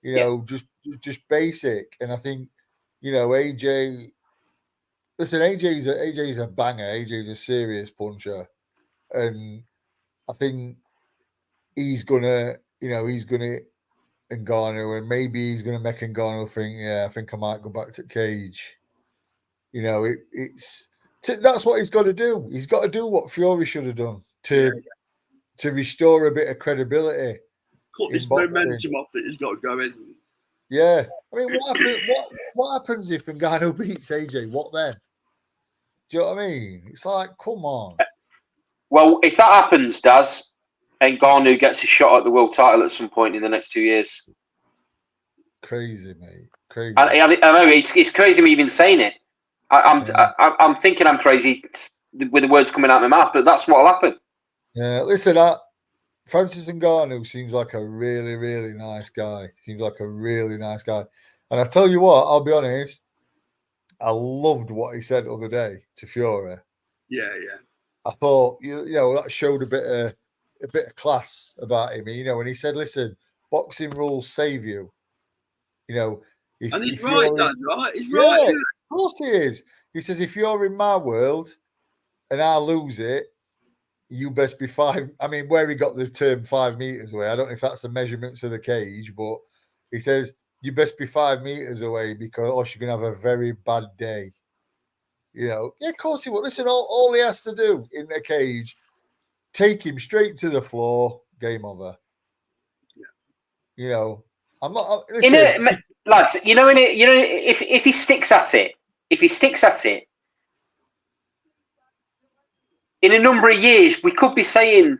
[SPEAKER 2] Just basic. And I think, AJ. Listen, AJ's a banger. AJ's a serious puncher, and I think he's gonna Ngannou, and maybe he's gonna make Ngannou think, I think I might go back to cage. That's what he's got to do. He's got to do what Fury should have done to restore a bit of credibility.
[SPEAKER 1] Cut this momentum off that he's got going.
[SPEAKER 2] Yeah. I mean, what happens if Ngannou beats AJ? What then? Do you know what I mean? It's like, come on.
[SPEAKER 3] Well, if that happens, Daz, Ngannou gets a shot at the world title at some point in the next 2 years.
[SPEAKER 2] Crazy, mate. Crazy.
[SPEAKER 3] I know it's crazy me even saying it. I'm thinking I'm crazy with the words coming out of my mouth, but that's what'll happen.
[SPEAKER 2] Yeah, listen, Francis Ngannou seems like a really, really nice guy. Seems like a really nice guy. And I tell you what, I'll be honest, I loved what he said the other day to Fury.
[SPEAKER 1] Yeah.
[SPEAKER 2] I thought, you know, that showed a bit of class about him. You know, when he said, "Listen, boxing rules save you." You know,
[SPEAKER 1] And he's right, Dad, right? He's right.
[SPEAKER 2] Yeah, of course he is. He says, if you're in my world and I lose it, you best be 5. I mean, where he got the term 5 meters away, I don't know if that's the measurements of the cage, but he says, you best be 5 meters away because else you're going to have a very bad day. You know, yeah, of course he will. Listen, all he has to do in the cage, take him straight to the floor, game over.
[SPEAKER 1] Yeah.
[SPEAKER 2] You know, I'm not. Listen,
[SPEAKER 3] lads, if he sticks at it, in a number of years, we could be saying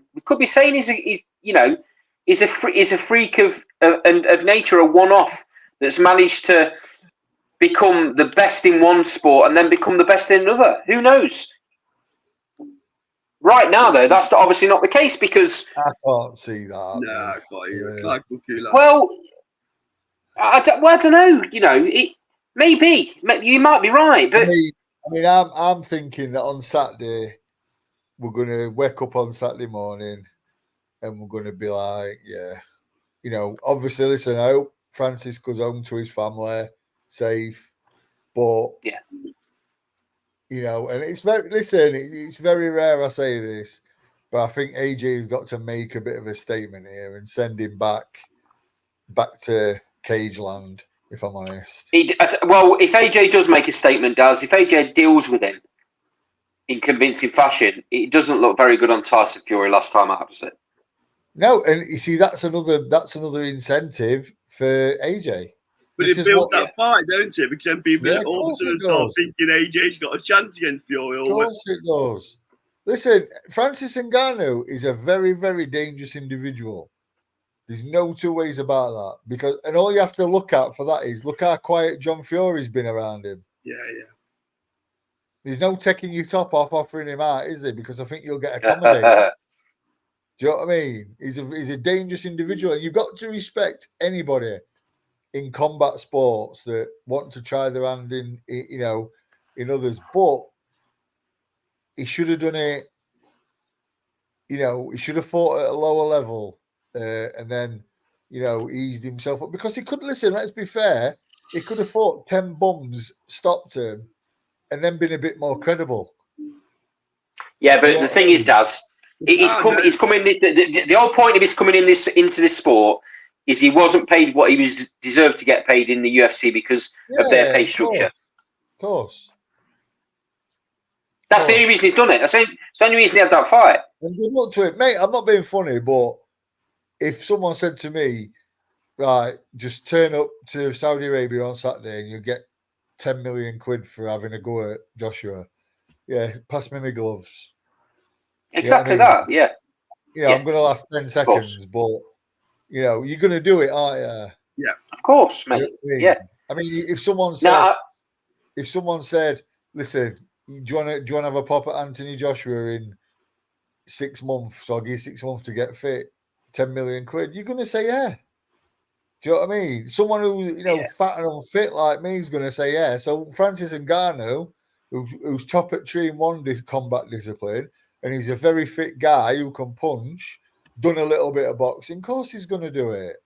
[SPEAKER 3] he's a freak of nature, a one-off that's managed to become the best in one sport and then become the best in another. Who knows? Right now, though, that's obviously not the case because
[SPEAKER 2] I can't see that.
[SPEAKER 1] No, I can't.
[SPEAKER 3] Well, I don't know. You know, maybe you might be right, but
[SPEAKER 2] I mean, I'm thinking that on Saturday we're going to wake up on Saturday morning and we're going to be like, yeah, you know, obviously, listen, I hope Francis goes home to his family safe, but
[SPEAKER 3] yeah,
[SPEAKER 2] you know, and it's very rare I say this, but I think AJ's got to make a bit of a statement here and send him back to cage land, if I'm honest.
[SPEAKER 3] Well, if AJ does make a statement, if AJ deals with him in convincing fashion, it doesn't look very good on Tyson Fury last time out, does it?
[SPEAKER 2] No, and you see, that's another incentive for AJ.
[SPEAKER 1] But it builds that fight, don't it? Because then people all of a sudden start thinking AJ's got a chance against Fury.
[SPEAKER 2] Of course it does. Listen, Francis Ngannou is a very, very dangerous individual. There's no two ways about that. And all you have to look at for that is look how quiet John Fury's been around him.
[SPEAKER 1] Yeah.
[SPEAKER 2] There's no taking your top off offering him out, is there? Because I think you'll get accommodated. Do you know what I mean? He's a dangerous individual, and you've got to respect anybody in combat sports that want to try their hand in others. But he should have done it. You know, he should have fought at a lower level. And then, you know, eased himself up because he could listen. Let's be fair. He could have fought 10 bums, stopped him, and then been a bit more credible.
[SPEAKER 3] Yeah, but the thing is, Daz, he's coming. The whole point of his coming into this sport is he wasn't paid what he was deserved to get paid in the UFC because of their pay structure.
[SPEAKER 2] Of course.
[SPEAKER 3] That's the only reason he's done it. That's the only reason he had that fight.
[SPEAKER 2] And good luck to it, mate. I'm not being funny, but if someone said to me, right, just turn up to Saudi Arabia on Saturday and you'll get 10 million quid for having a go at Joshua, yeah, pass me my gloves.
[SPEAKER 3] Exactly that, yeah.
[SPEAKER 2] Yeah, I'm going to last 10 seconds, but, you know, you're going to do it, aren't you?
[SPEAKER 1] Yeah.
[SPEAKER 3] Of course, mate. Yeah.
[SPEAKER 2] I mean, if someone said, listen, do you want to have a pop at Anthony Joshua in 6 months? So I'll give you 6 months to get fit, 10 million quid. You're going to say, yeah. Do you know what I mean? Someone who, fat and unfit like me is going to say, yeah. So Francis Ngannou, who's top at tree in one combat discipline, and he's a very fit guy who can punch, done a little bit of boxing, of course he's going to do it.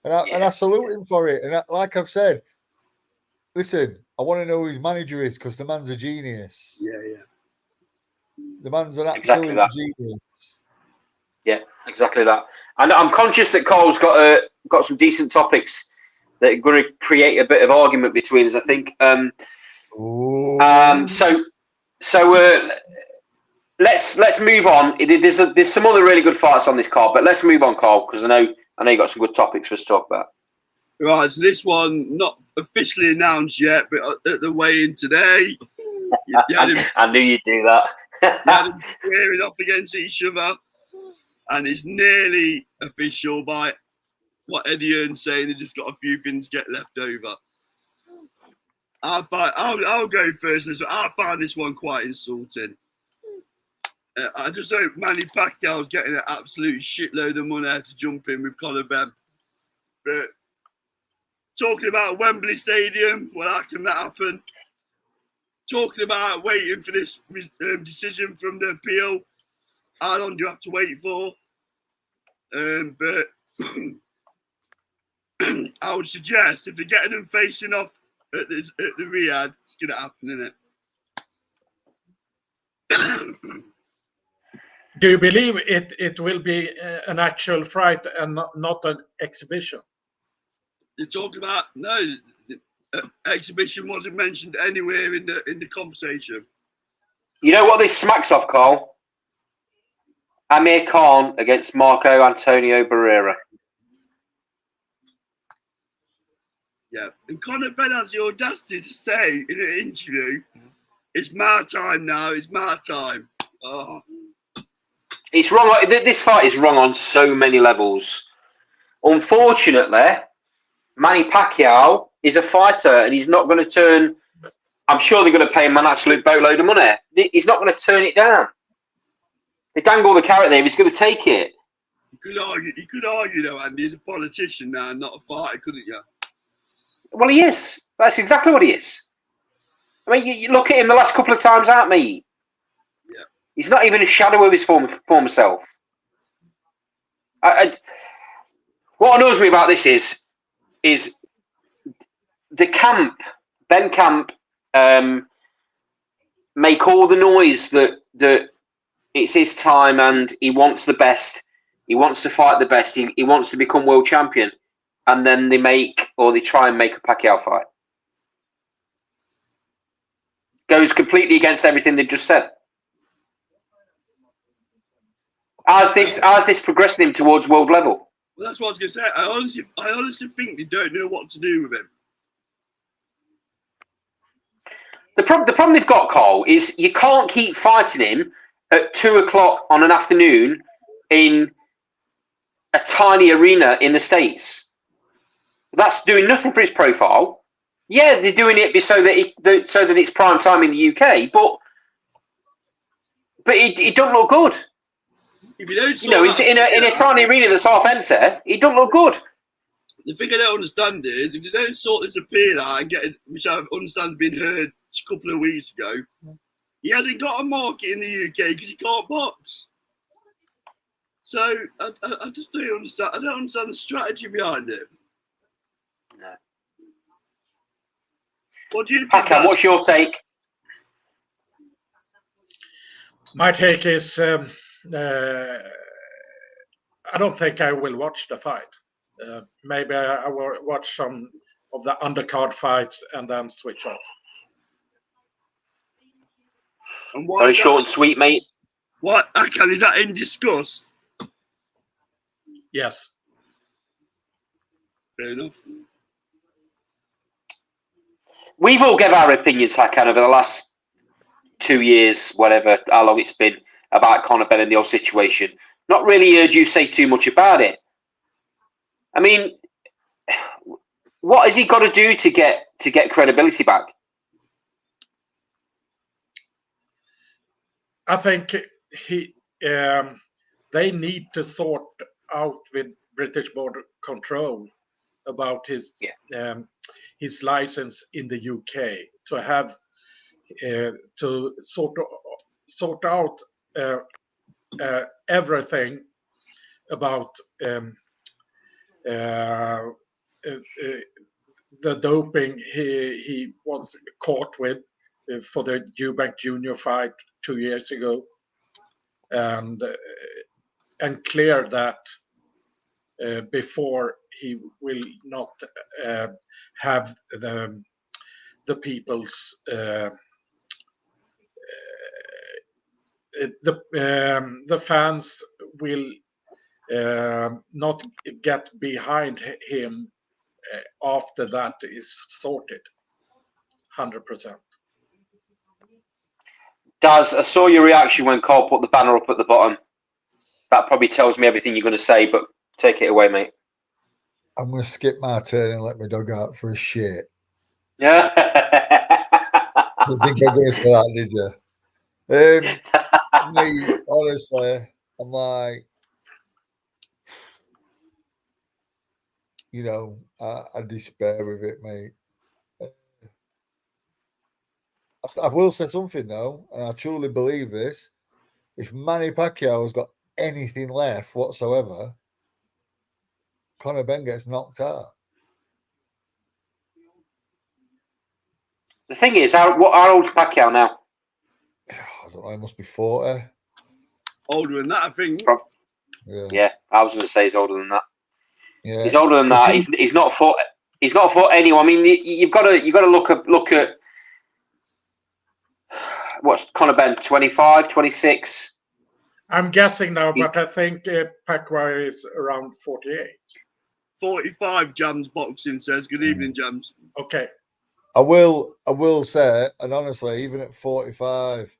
[SPEAKER 2] And I salute him for it. And like I've said, listen, I want to know who his manager is because the man's a genius.
[SPEAKER 1] Yeah.
[SPEAKER 2] The man's an absolute genius.
[SPEAKER 3] Yeah, exactly that. And I'm conscious that Carl's got some decent topics that are going to create a bit of argument between us, I think. So let's move on. There's some other really good fights on this card, but let's move on, Carl, because I know you got some good topics for us to talk about.
[SPEAKER 1] Right, so this one not officially announced yet, but at the weigh-in today, you had him,
[SPEAKER 3] I knew you'd do
[SPEAKER 1] you had
[SPEAKER 3] that.
[SPEAKER 1] them squaring off against each other, and it's nearly official by what Eddie Earn's saying. He just got a few things get left over. I'll go first. I find this one quite insulting. I just hope Manny Pacquiao's getting an absolute shitload of money to jump in with Conor Benn. But talking about Wembley Stadium, well, how can that happen? Talking about waiting for this decision from the appeal, how long do you have to wait for? But I would suggest if they're getting them facing off at the Riyadh, it's going to happen, isn't it?
[SPEAKER 4] Do you believe it will be an actual fight and not an exhibition?
[SPEAKER 1] You're talking about exhibition wasn't mentioned anywhere in the conversation.
[SPEAKER 3] You know what this smacks of, Carl? Amir Khan against Marco Antonio Barrera.
[SPEAKER 1] Yeah, and Conor Benn has the audacity to say in an interview, "It's my time now. It's my time." Oh.
[SPEAKER 3] It's wrong. This fight is wrong on so many levels. Unfortunately, Manny Pacquiao is a fighter, and he's not going to turn. I'm sure they're going to pay him an absolute boatload of money. He's not going to turn it down. They dangle the carrot there. He's going to take it.
[SPEAKER 1] You could argue though, Andy, he's a politician now, not a fighter, couldn't you?
[SPEAKER 3] Well, he is. That's exactly what he is. I mean, you look at him the last couple of times, aren't me?
[SPEAKER 1] Yeah.
[SPEAKER 3] He's not even a shadow of his former self. What annoys me about this is the camp, Ben Camp, make all the noise that it's his time and he wants the best. He wants to fight the best. He wants to become world champion. And then they try and make a Pacquiao fight. Goes completely against everything they've just said. How's this progressing him towards world level?
[SPEAKER 1] Well, that's what I was going to say. I honestly think they don't know what to do with him.
[SPEAKER 3] The problem they've got, Carl, is you can't keep fighting him at 2:00 on an afternoon in a tiny arena in the States. That's doing nothing for his profile. Yeah, they're doing it so that it's prime time in the UK, but it don't look good.
[SPEAKER 1] If you don't,
[SPEAKER 3] in a tiny arena that's half empty, it don't look good.
[SPEAKER 1] The thing I don't understand is if you don't sort this appeal out and get it, which I understand has been heard a couple of weeks ago, he hasn't got a market in the UK because he can't box. So I just don't understand. I don't understand the strategy behind it.
[SPEAKER 3] No.
[SPEAKER 1] What do you think?
[SPEAKER 3] Pacquiao, what's your take?
[SPEAKER 4] My take is I don't think I will watch the fight. Maybe I will watch some of the undercard fights and then switch off.
[SPEAKER 1] And why
[SPEAKER 3] Very
[SPEAKER 1] is
[SPEAKER 3] short and sweet, mate.
[SPEAKER 1] What? Akan, is that in disgust?
[SPEAKER 4] Yes.
[SPEAKER 1] Fair enough.
[SPEAKER 3] We've all given our opinions, Hakan, over the last 2 years, whatever, how long it's been, about Conor Benn and the whole situation. Not really heard you say too much about it. I mean, what has he got to do to get credibility back?
[SPEAKER 4] I think they need to sort out with British Border Control about his license in the UK to have to sort out everything about the doping he was caught with for the Eubank Junior fight 2 years ago, and clear that before he will not have the people's the fans will not get behind him after that is sorted. 100%.
[SPEAKER 3] I saw your reaction when Cole put the banner up at the bottom. That probably tells me everything you're going to say, but take it away, mate.
[SPEAKER 2] I'm going to skip my turn and let my dog out for a shit.
[SPEAKER 3] Yeah.
[SPEAKER 2] I didn't think I was going to say that, did you? Me, honestly, I'm like, you know, I despair with it, mate. I will say something though, and I truly believe this. If Manny Pacquiao has got anything left whatsoever, Conor Benn gets knocked out.
[SPEAKER 3] The thing is, how old's Pacquiao now?
[SPEAKER 2] I don't know. He must be 40.
[SPEAKER 1] Older than that, I think.
[SPEAKER 3] Yeah, I was going to say he's older than that.
[SPEAKER 2] Yeah,
[SPEAKER 3] he's older than that. He's not fought. He's not fought anyone. I mean, you've got to look at what's Conor Benn, 25, 26.
[SPEAKER 4] I'm guessing now, but I think Pacquiao is around 48.
[SPEAKER 1] 45. Jams Boxing says. Good evening, Jams.
[SPEAKER 4] Okay.
[SPEAKER 2] I will say, and honestly, even at 45,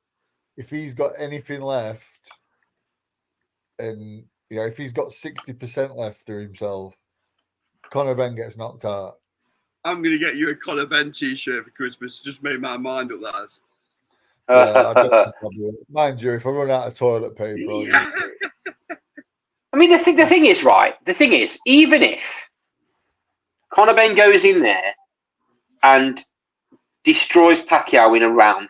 [SPEAKER 2] if he's got anything left, and you know, if he's got 60% left to himself, Conor Benn gets knocked out.
[SPEAKER 1] I'm going to get you a Conor Benn t-shirt for Christmas. Just made my mind up, that.
[SPEAKER 2] Yeah, I don't think mind you, if I run out of toilet paper,
[SPEAKER 3] I mean, the thing is, right? The thing is, even if Conor Benn goes in there and destroys Pacquiao in a round,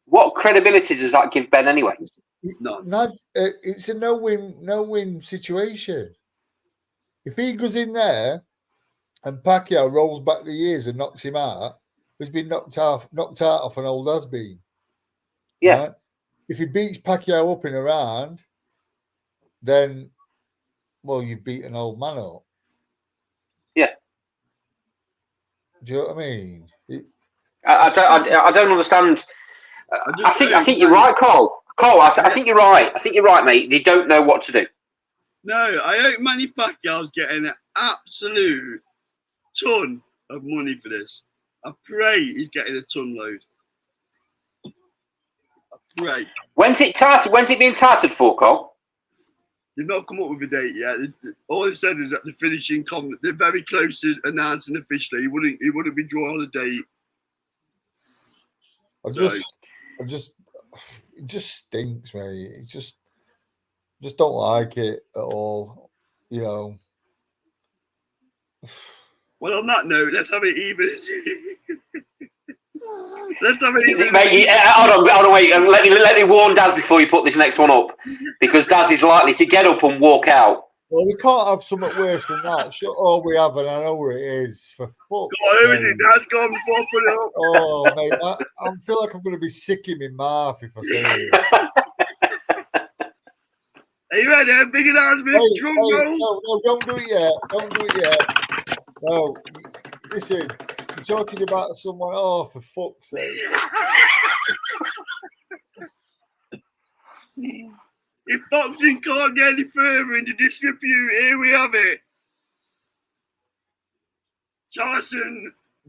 [SPEAKER 3] what credibility does that give Ben anyway?
[SPEAKER 2] No, it's a no-win situation. If he goes in there and Pacquiao rolls back the years and knocks him out, he's been knocked out off an old has-been.
[SPEAKER 3] Yeah.
[SPEAKER 2] Right? If he beats Pacquiao up in a round, then, well, you've beat an old man up.
[SPEAKER 3] Yeah.
[SPEAKER 2] Do you know what I mean?
[SPEAKER 3] I don't understand. I think you're right, Cole. I think you're right. I think you're right, mate. They don't know what to do.
[SPEAKER 1] No, I hope Manny Pacquiao's getting an absolute ton of money for this. I pray he's getting a ton load. I pray.
[SPEAKER 3] When's it being tarted for, Cole?
[SPEAKER 1] They've not come up with a date yet. All they've said is that the finishing they're very close to announcing officially. He wouldn't be drawing a date.
[SPEAKER 2] It just stinks, mate. It's just don't like it at all. You know.
[SPEAKER 1] Well, on that note, let's have it even. Let's have it even.
[SPEAKER 3] Mate, hold on, wait. Let me warn Daz before you put this next one up, because Daz is likely to get up and walk out.
[SPEAKER 2] Well, we can't have something worse than that. Sure, oh, we have, and I know where it is. For fuck's sake.
[SPEAKER 1] Dad's gone before I put it up.
[SPEAKER 2] Oh, mate, I feel like I'm going to be sick in my mouth if I say it.
[SPEAKER 1] Are you ready? Big announcement.
[SPEAKER 2] No, don't do it yet. Don't do it yet. No, listen, you're talking about someone. Oh, for fuck's sake.
[SPEAKER 1] If boxing can't get any further into disrepute, here we have it.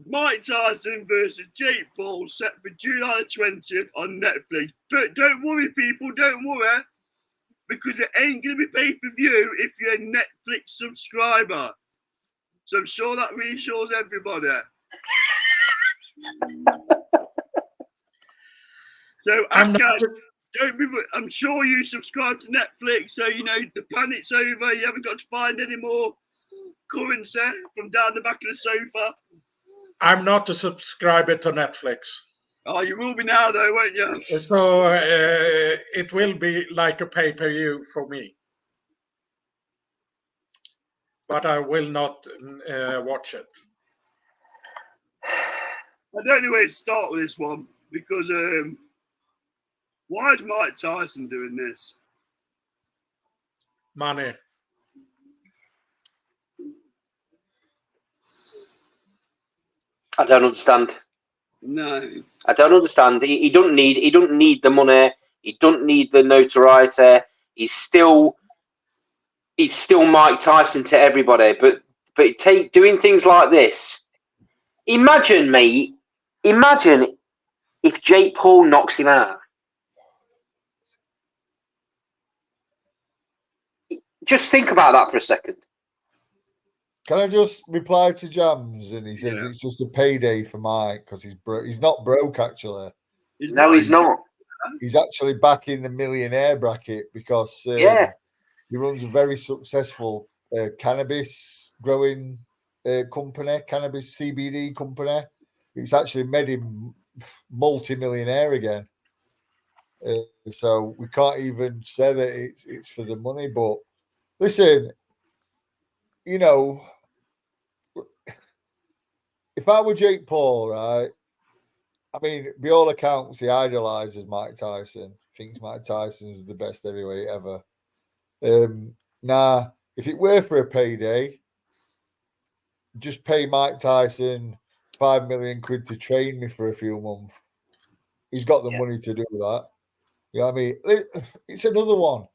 [SPEAKER 1] Mike Tyson versus Jake Paul set for July 20th on Netflix. But don't worry, people, don't worry. Because it ain't going to be pay-per-view if you're a Netflix subscriber. So I'm sure that reassures everybody. So I'm sure you subscribe to Netflix, so you know the panic's over. You haven't got to find any more currency from down the back of the sofa.
[SPEAKER 4] I'm not a subscriber to Netflix.
[SPEAKER 1] Oh, you will be now, though, won't you?
[SPEAKER 4] So it will be like a pay-per-view for me. But I will not watch it.
[SPEAKER 1] I don't know where to start with this one, because why is Mike Tyson doing this?
[SPEAKER 4] Money.
[SPEAKER 3] I don't understand.
[SPEAKER 1] No,
[SPEAKER 3] I don't understand. He don't need the money. He don't need the notoriety. He's still he's still Mike Tyson to everybody. But doing things like this. Imagine, mate. Imagine if Jake Paul knocks him out. Just think about that for a second.
[SPEAKER 2] Can I just reply to Jams? And he says it's just a payday for Mike because he's broke. He's not broke, actually.
[SPEAKER 3] He's not.
[SPEAKER 2] He's actually back in the millionaire bracket because he runs a very successful cannabis growing company, cannabis CBD company. It's actually made him multi-millionaire again. So we can't even say that it's for the money. But listen, you know, if I were Jake Paul, right? I mean, by all accounts, he idolizes Mike Tyson. Thinks Mike Tyson is the best heavyweight ever. Now, if it were for a payday, just pay Mike Tyson £5 million to train me for a few months. He's got the money to do that. You know what I mean? It's another one.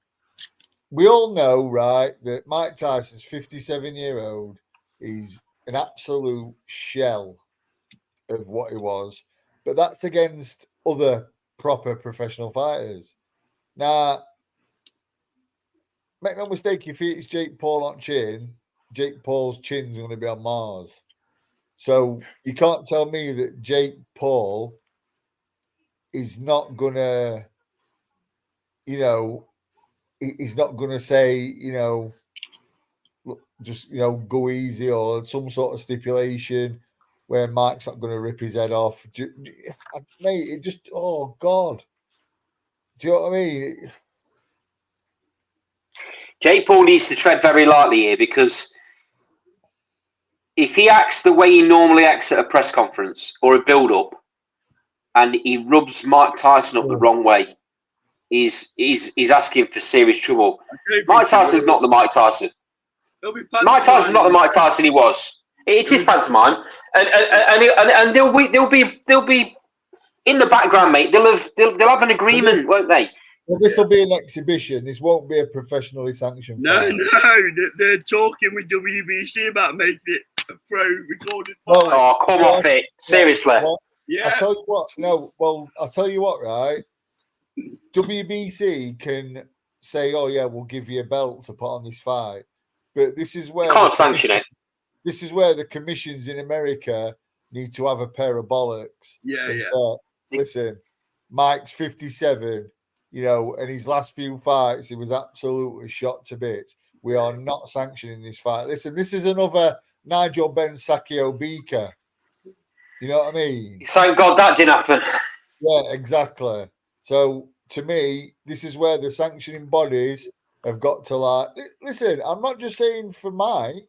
[SPEAKER 2] We all know, right, that Mike Tyson's 57-year-old. He's an absolute shell of what he was. But that's against other proper professional fighters. Now, make no mistake, if it's Jake Paul on chin, Jake Paul's chin's going to be on Mars. So you can't tell me that Jake Paul is not going to, you know, he's not going to say, you know, just, you know, go easy or some sort of stipulation where Mike's not going to rip his head off. Mate, it just, oh, God. Do you know what I mean?
[SPEAKER 3] Jake Paul needs to tread very lightly here because if he acts the way he normally acts at a press conference or a build-up and he rubs Mike Tyson up the wrong way, he's asking for serious trouble. Mike Tyson's not the Mike Tyson. Mike Tyson's not the Mike Tyson he was. It is pantomime, and they'll be in the background, mate. They'll have an agreement, won't they?
[SPEAKER 2] Well, this will be an exhibition. This won't be a professionally sanctioned.
[SPEAKER 1] No, they're talking with WBC about making it a pro-recorded fight.
[SPEAKER 3] Oh, come off it! Seriously.
[SPEAKER 1] Yeah.
[SPEAKER 2] I'll tell you what. No, well, I'll tell you what. Right, WBC can say, "Oh yeah, we'll give you a belt to put on this fight," but this is where
[SPEAKER 3] you can't sanction it.
[SPEAKER 2] This is where the commissions in America need to have a pair of bollocks. Say, listen, Mike's 57, you know, and his last few fights, he was absolutely shot to bits. We are not sanctioning this fight. Listen, this is another Nigel Benn Sakio Beaker. You know what I mean?
[SPEAKER 3] Thank God that didn't happen.
[SPEAKER 2] Yeah, exactly. So to me, this is where the sanctioning bodies have got to like, listen, I'm not just saying for Mike.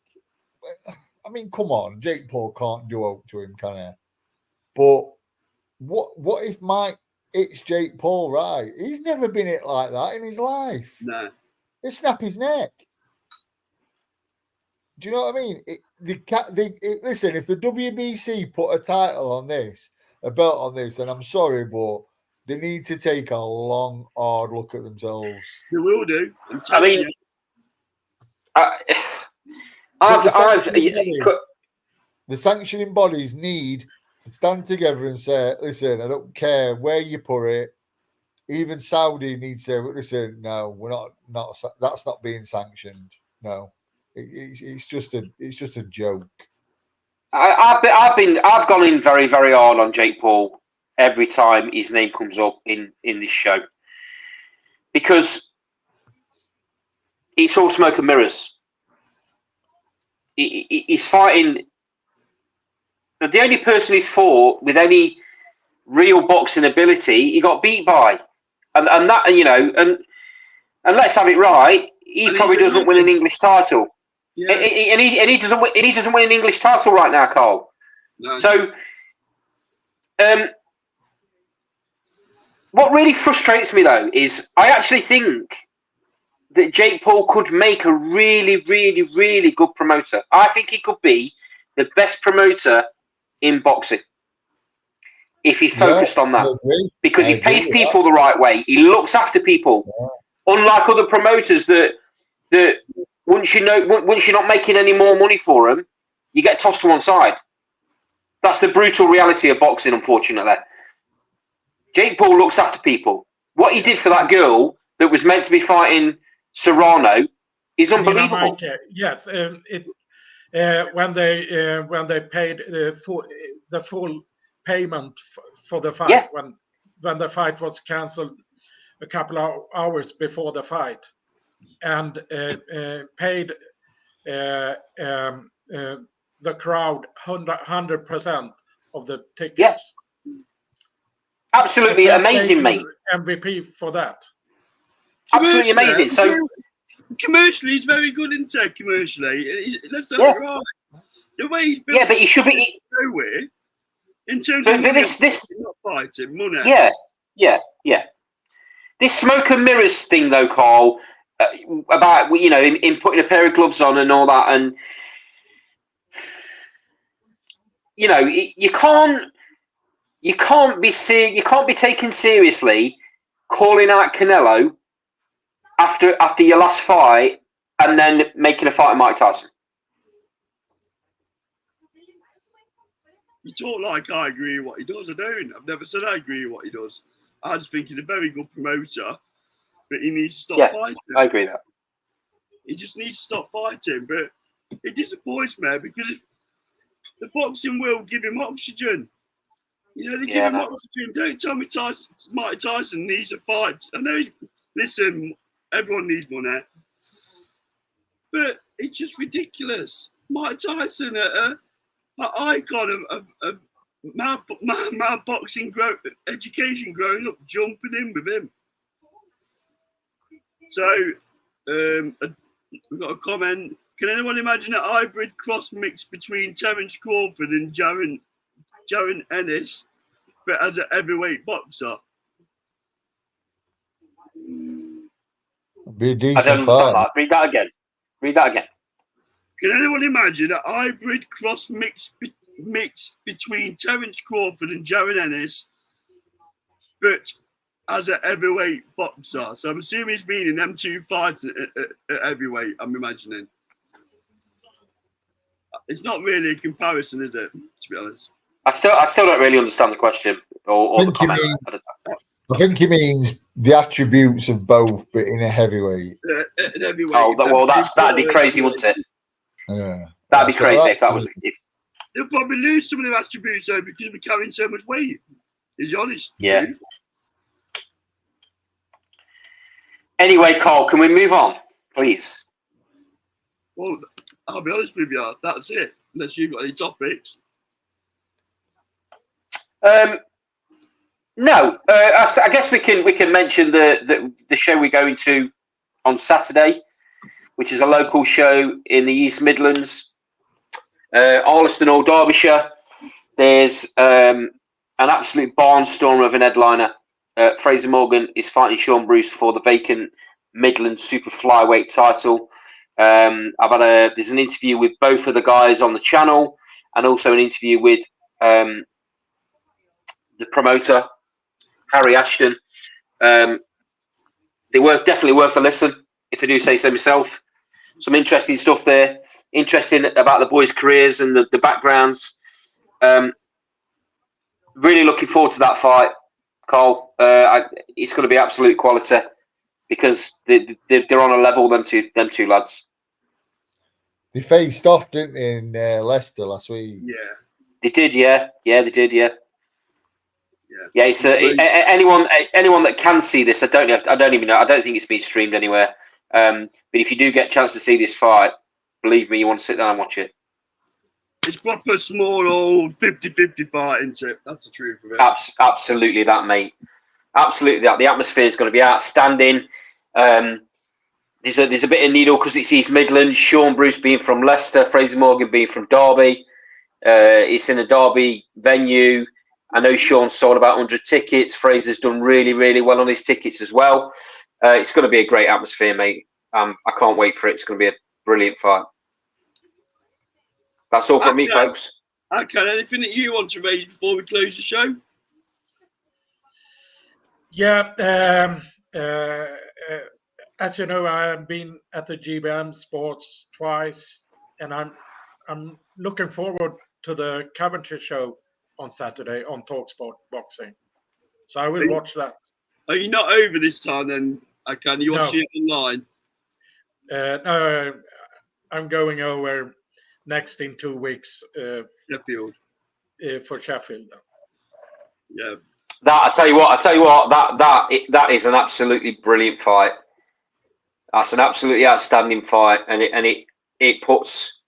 [SPEAKER 2] I mean, come on, Jake Paul can't do out to him, can he? But what if Mike hits Jake Paul right? He's never been hit like that in his life.
[SPEAKER 1] No.
[SPEAKER 2] They snap his neck. Do you know what I mean? Listen, if the WBC put a title on this, a belt on this, then I'm sorry, but they need to take a long, hard look at themselves.
[SPEAKER 1] They will do.
[SPEAKER 3] I mean,
[SPEAKER 2] the sanctioning bodies need to stand together and say, listen, I don't care where you put it. Even Saudi needs to say, listen, no, we're not that's not being sanctioned. No. It's just a joke.
[SPEAKER 3] I've gone in very, very hard on Jake Paul every time his name comes up in this show. Because it's all smoke and mirrors. He's fighting. The only person he's fought with any real boxing ability, he got beat by, and that, you know, and let's have it right. He probably doesn't win an English title, and he doesn't win an English title right now, Carl.
[SPEAKER 1] No.
[SPEAKER 3] So, what really frustrates me though is I actually think that Jake Paul could make a really, really, really good promoter. I think he could be the best promoter in boxing if he focused on that. Because he pays people the right way. He looks after people. Yeah. Unlike other promoters that once you're not making any more money for them, you get tossed to one side. That's the brutal reality of boxing, unfortunately. Jake Paul looks after people. What he did for that girl that was meant to be fighting Serrano is unbelievable.
[SPEAKER 4] Mike, yes, when they paid the full payment for the fight, when the fight was cancelled a couple of hours before the fight, and paid the crowd 100% of the tickets.
[SPEAKER 3] Yeah. Absolutely amazing, mate.
[SPEAKER 4] MVP for that.
[SPEAKER 3] Absolutely amazing. So
[SPEAKER 1] commercially, he's very good in tech. Commercially, let's say it right. The way he's built,
[SPEAKER 3] but he should be
[SPEAKER 1] nowhere in terms of money, this not fighting money.
[SPEAKER 3] Yeah. This smoke and mirrors thing, though, Carl, about in putting a pair of gloves on and all that, and you can't be taken seriously calling out Canelo after your last fight and then making a fight with Mike Tyson.
[SPEAKER 1] You talk like I agree with what he does. I don't. I've never said I agree with what he does. I just think he's a very good promoter, but he needs to stop fighting.
[SPEAKER 3] I agree with that.
[SPEAKER 1] He just needs to stop fighting, but it disappoints me because if the boxing world give him oxygen, they give him oxygen. Don't tell me Mike Tyson needs a fight. I know. Listen, everyone needs money, but it's just ridiculous. Mike Tyson, an icon of my boxing education growing up, jumping in with him. So, we've got a comment. Can anyone imagine a hybrid cross mix between Terence Crawford and Jaron Ennis, but as a heavyweight boxer?
[SPEAKER 2] Be a decent
[SPEAKER 3] I don't understand
[SPEAKER 2] fight.
[SPEAKER 3] that. Read that again.
[SPEAKER 1] Can anyone imagine a hybrid cross mix between Terence Crawford and Jaron Ennis, but as a heavyweight boxer? So I'm assuming he's been in them two fights at heavyweight, I'm imagining. It's not really a comparison, is it, to be honest?
[SPEAKER 3] I still don't really understand the question or the comment.
[SPEAKER 2] I think he means the attributes of both, but in a heavyweight.
[SPEAKER 1] Heavyweight.
[SPEAKER 3] Oh, well, that'd be crazy, wouldn't it?
[SPEAKER 2] Yeah.
[SPEAKER 3] That'd be crazy if that was.
[SPEAKER 1] They'll probably lose some of their attributes, though, because we're carrying so much weight. Is the honest
[SPEAKER 3] Yeah.
[SPEAKER 1] truth.
[SPEAKER 3] Anyway, Carl, can we move on, please?
[SPEAKER 1] Well, I'll be honest with you, that's it. Unless you've got any topics.
[SPEAKER 3] No, I guess we can mention the show we're going to on Saturday, which is a local show in the East Midlands, Arleston or Derbyshire. There's an absolute barnstormer of an headliner. Fraser Morgan is fighting Sean Bruce for the vacant Midland Super Flyweight title. There's an interview with both of the guys on the channel, and also an interview with the promoter, Harry Ashton. They're definitely worth a listen, if I do say so myself. Some interesting stuff there. Interesting about the boys' careers and the backgrounds. Really looking forward to that fight, Carl. It's going to be absolute quality because they're on a level. Them two lads.
[SPEAKER 2] They faced off, didn't they, in Leicester last week?
[SPEAKER 1] Yeah.
[SPEAKER 3] They did, yeah. Yeah, they did, yeah. Yeah, it's anyone that can see this. I don't even know. I don't think it's been streamed anywhere. But if you do get a chance to see this fight, believe me, you want to sit down and watch it.
[SPEAKER 1] It's proper small old 50-50 fight, isn't it? That's the truth of it.
[SPEAKER 3] Absolutely that, mate. Absolutely that. The atmosphere is going to be outstanding. There's a bit of needle because it's East Midlands. Sean Bruce being from Leicester, Fraser Morgan being from Derby. It's in a Derby venue. I know Sean's sold about 100 tickets. Fraser's done really, really well on his tickets as well. It's going to be a great atmosphere, mate. I can't wait for it. It's going to be a brilliant fight. That's all from me, folks.
[SPEAKER 1] Okay, anything that you want to raise before we close the show?
[SPEAKER 4] Yeah, as you know, I have been at the GBM Sports twice, and I'm looking forward to the Coventry show on Saturday on TalkSport Boxing. So I will watch that.
[SPEAKER 1] Are you not over this time then? Can you watch it online?
[SPEAKER 4] No, I'm going over next in 2 weeks.
[SPEAKER 1] Sheffield.
[SPEAKER 4] For Sheffield.
[SPEAKER 1] Yeah.
[SPEAKER 3] I tell you what, that is an absolutely brilliant fight. That's an absolutely outstanding fight, and it puts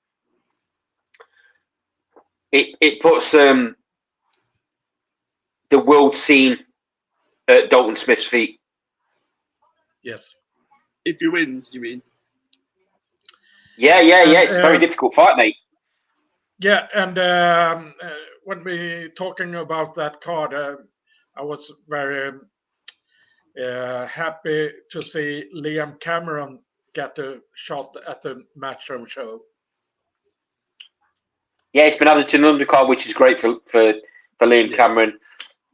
[SPEAKER 3] the world scene at Dalton Smith's feet.
[SPEAKER 4] Yes.
[SPEAKER 1] If you win, you mean?
[SPEAKER 3] Yeah. It's a very difficult fight, mate.
[SPEAKER 4] Yeah, and when we talking about that card, I was very happy to see Liam Cameron get a shot at the Matchroom show.
[SPEAKER 3] Yeah, it's been added to an undercard, which is great for Liam Cameron.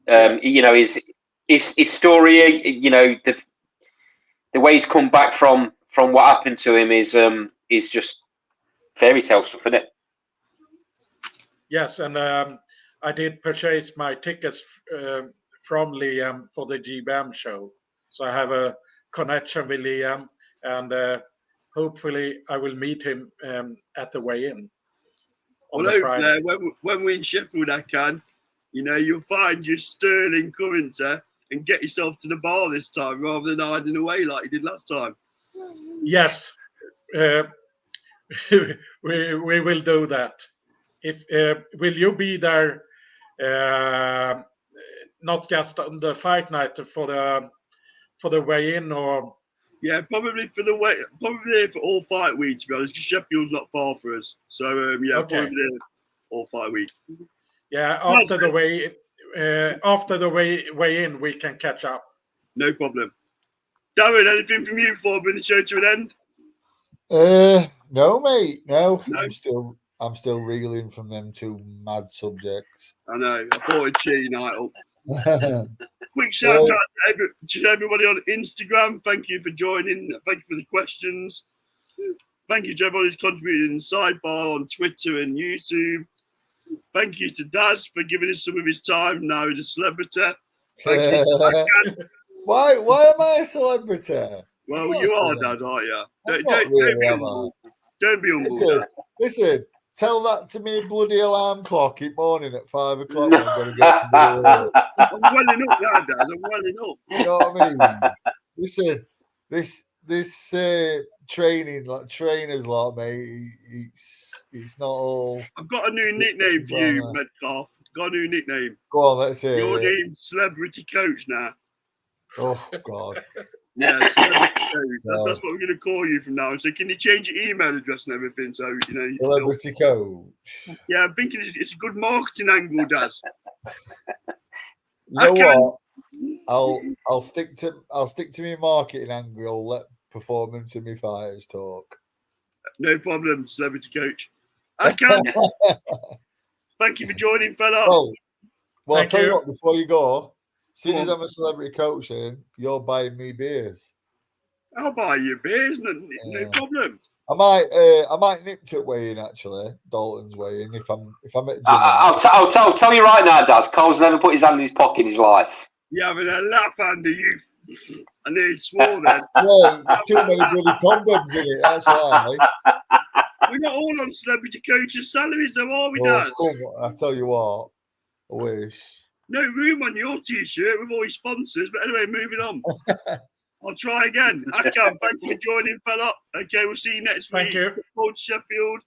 [SPEAKER 3] You know, his story, you know, the way he's come back from what happened to him is just fairy tale stuff, isn't it?
[SPEAKER 4] Yes, and I did purchase my tickets from Liam for the GBAM show. So I have a connection with Liam, and hopefully I will meet him at the weigh-in.
[SPEAKER 1] Well, hopefully, when we're in Sheffield, you'll find your sterling currency and get yourself to the bar this time rather than hiding away like you did last time.
[SPEAKER 4] Yes, we will do that. If will you be there? Not just on the fight night for the weigh-in, or
[SPEAKER 1] probably for all fight week, to be honest, because Sheffield's not far for us. So okay. Probably all fight week.
[SPEAKER 4] Yeah, after the weigh-in, we can catch up.
[SPEAKER 1] No problem. Darren, anything from you before I bring the show to an end?
[SPEAKER 2] No, mate. No. I'm still reeling from them two mad subjects.
[SPEAKER 1] I know. I thought it'd cheer you night up. Quick shout out to everybody on Instagram. Thank you for joining. Thank you for the questions. Thank you to everybody who's contributed in Sidebar on Twitter and YouTube. Thank you to Daz for giving us some of his time. Now he's a celebrity. Thank you to
[SPEAKER 2] Why am I a celebrity?
[SPEAKER 1] Well, you are, Dad, aren't you? Don't be humble.
[SPEAKER 2] Listen, tell that to me bloody alarm clock in morning at 5 o'clock when I'm going to get to work.
[SPEAKER 1] I'm welling up now, Dad. I'm welling up.
[SPEAKER 2] You know what I mean? Listen, this training, like trainers, like mate, it's not all.
[SPEAKER 1] I've got a new nickname for you, Metcalf. Got a new nickname.
[SPEAKER 2] Go on, let's hear
[SPEAKER 1] Your name's Celebrity Coach now.
[SPEAKER 2] Oh God.
[SPEAKER 1] Yeah, Celebrity Coach. That's what we're going to call you from now. So can you change your email address and everything? So
[SPEAKER 2] Celebrity Coach.
[SPEAKER 1] Yeah, I'm thinking it's a good marketing angle, Daz.
[SPEAKER 2] You know what? I'll stick to my marketing angle. Let performance and my fighters talk.
[SPEAKER 1] No problem, Celebrity Coach. I can. Thank you for joining, fella.
[SPEAKER 2] Well, I'll tell you what. Before you go, seeing as I'm a celebrity coach, you're buying me beers.
[SPEAKER 1] I'll buy you beers. No problem.
[SPEAKER 2] I might nip to weigh-in actually, Dalton's weigh-in if I'm at gym.
[SPEAKER 3] I'll tell you right now, Daz. Cole's never put his hand in his pocket in his life.
[SPEAKER 1] You're having a laugh, Andy. You and he swore then.
[SPEAKER 2] Well, too many bloody condoms in it. That's why.
[SPEAKER 1] We're not all on Celebrity Coach's salaries, though, are we, Daz?
[SPEAKER 2] I tell you what, I wish.
[SPEAKER 1] No room on your T-shirt with all your sponsors. But anyway, moving on. I'll try again. I can. Thank you for joining, fella. Okay, we'll see you next week.
[SPEAKER 4] Thank you.
[SPEAKER 1] Port Sheffield.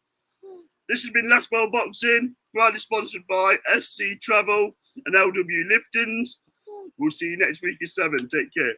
[SPEAKER 1] This has been Last Bell Boxing, proudly sponsored by SC Travel and LW Liftons. We'll see you next week at 7. Take care.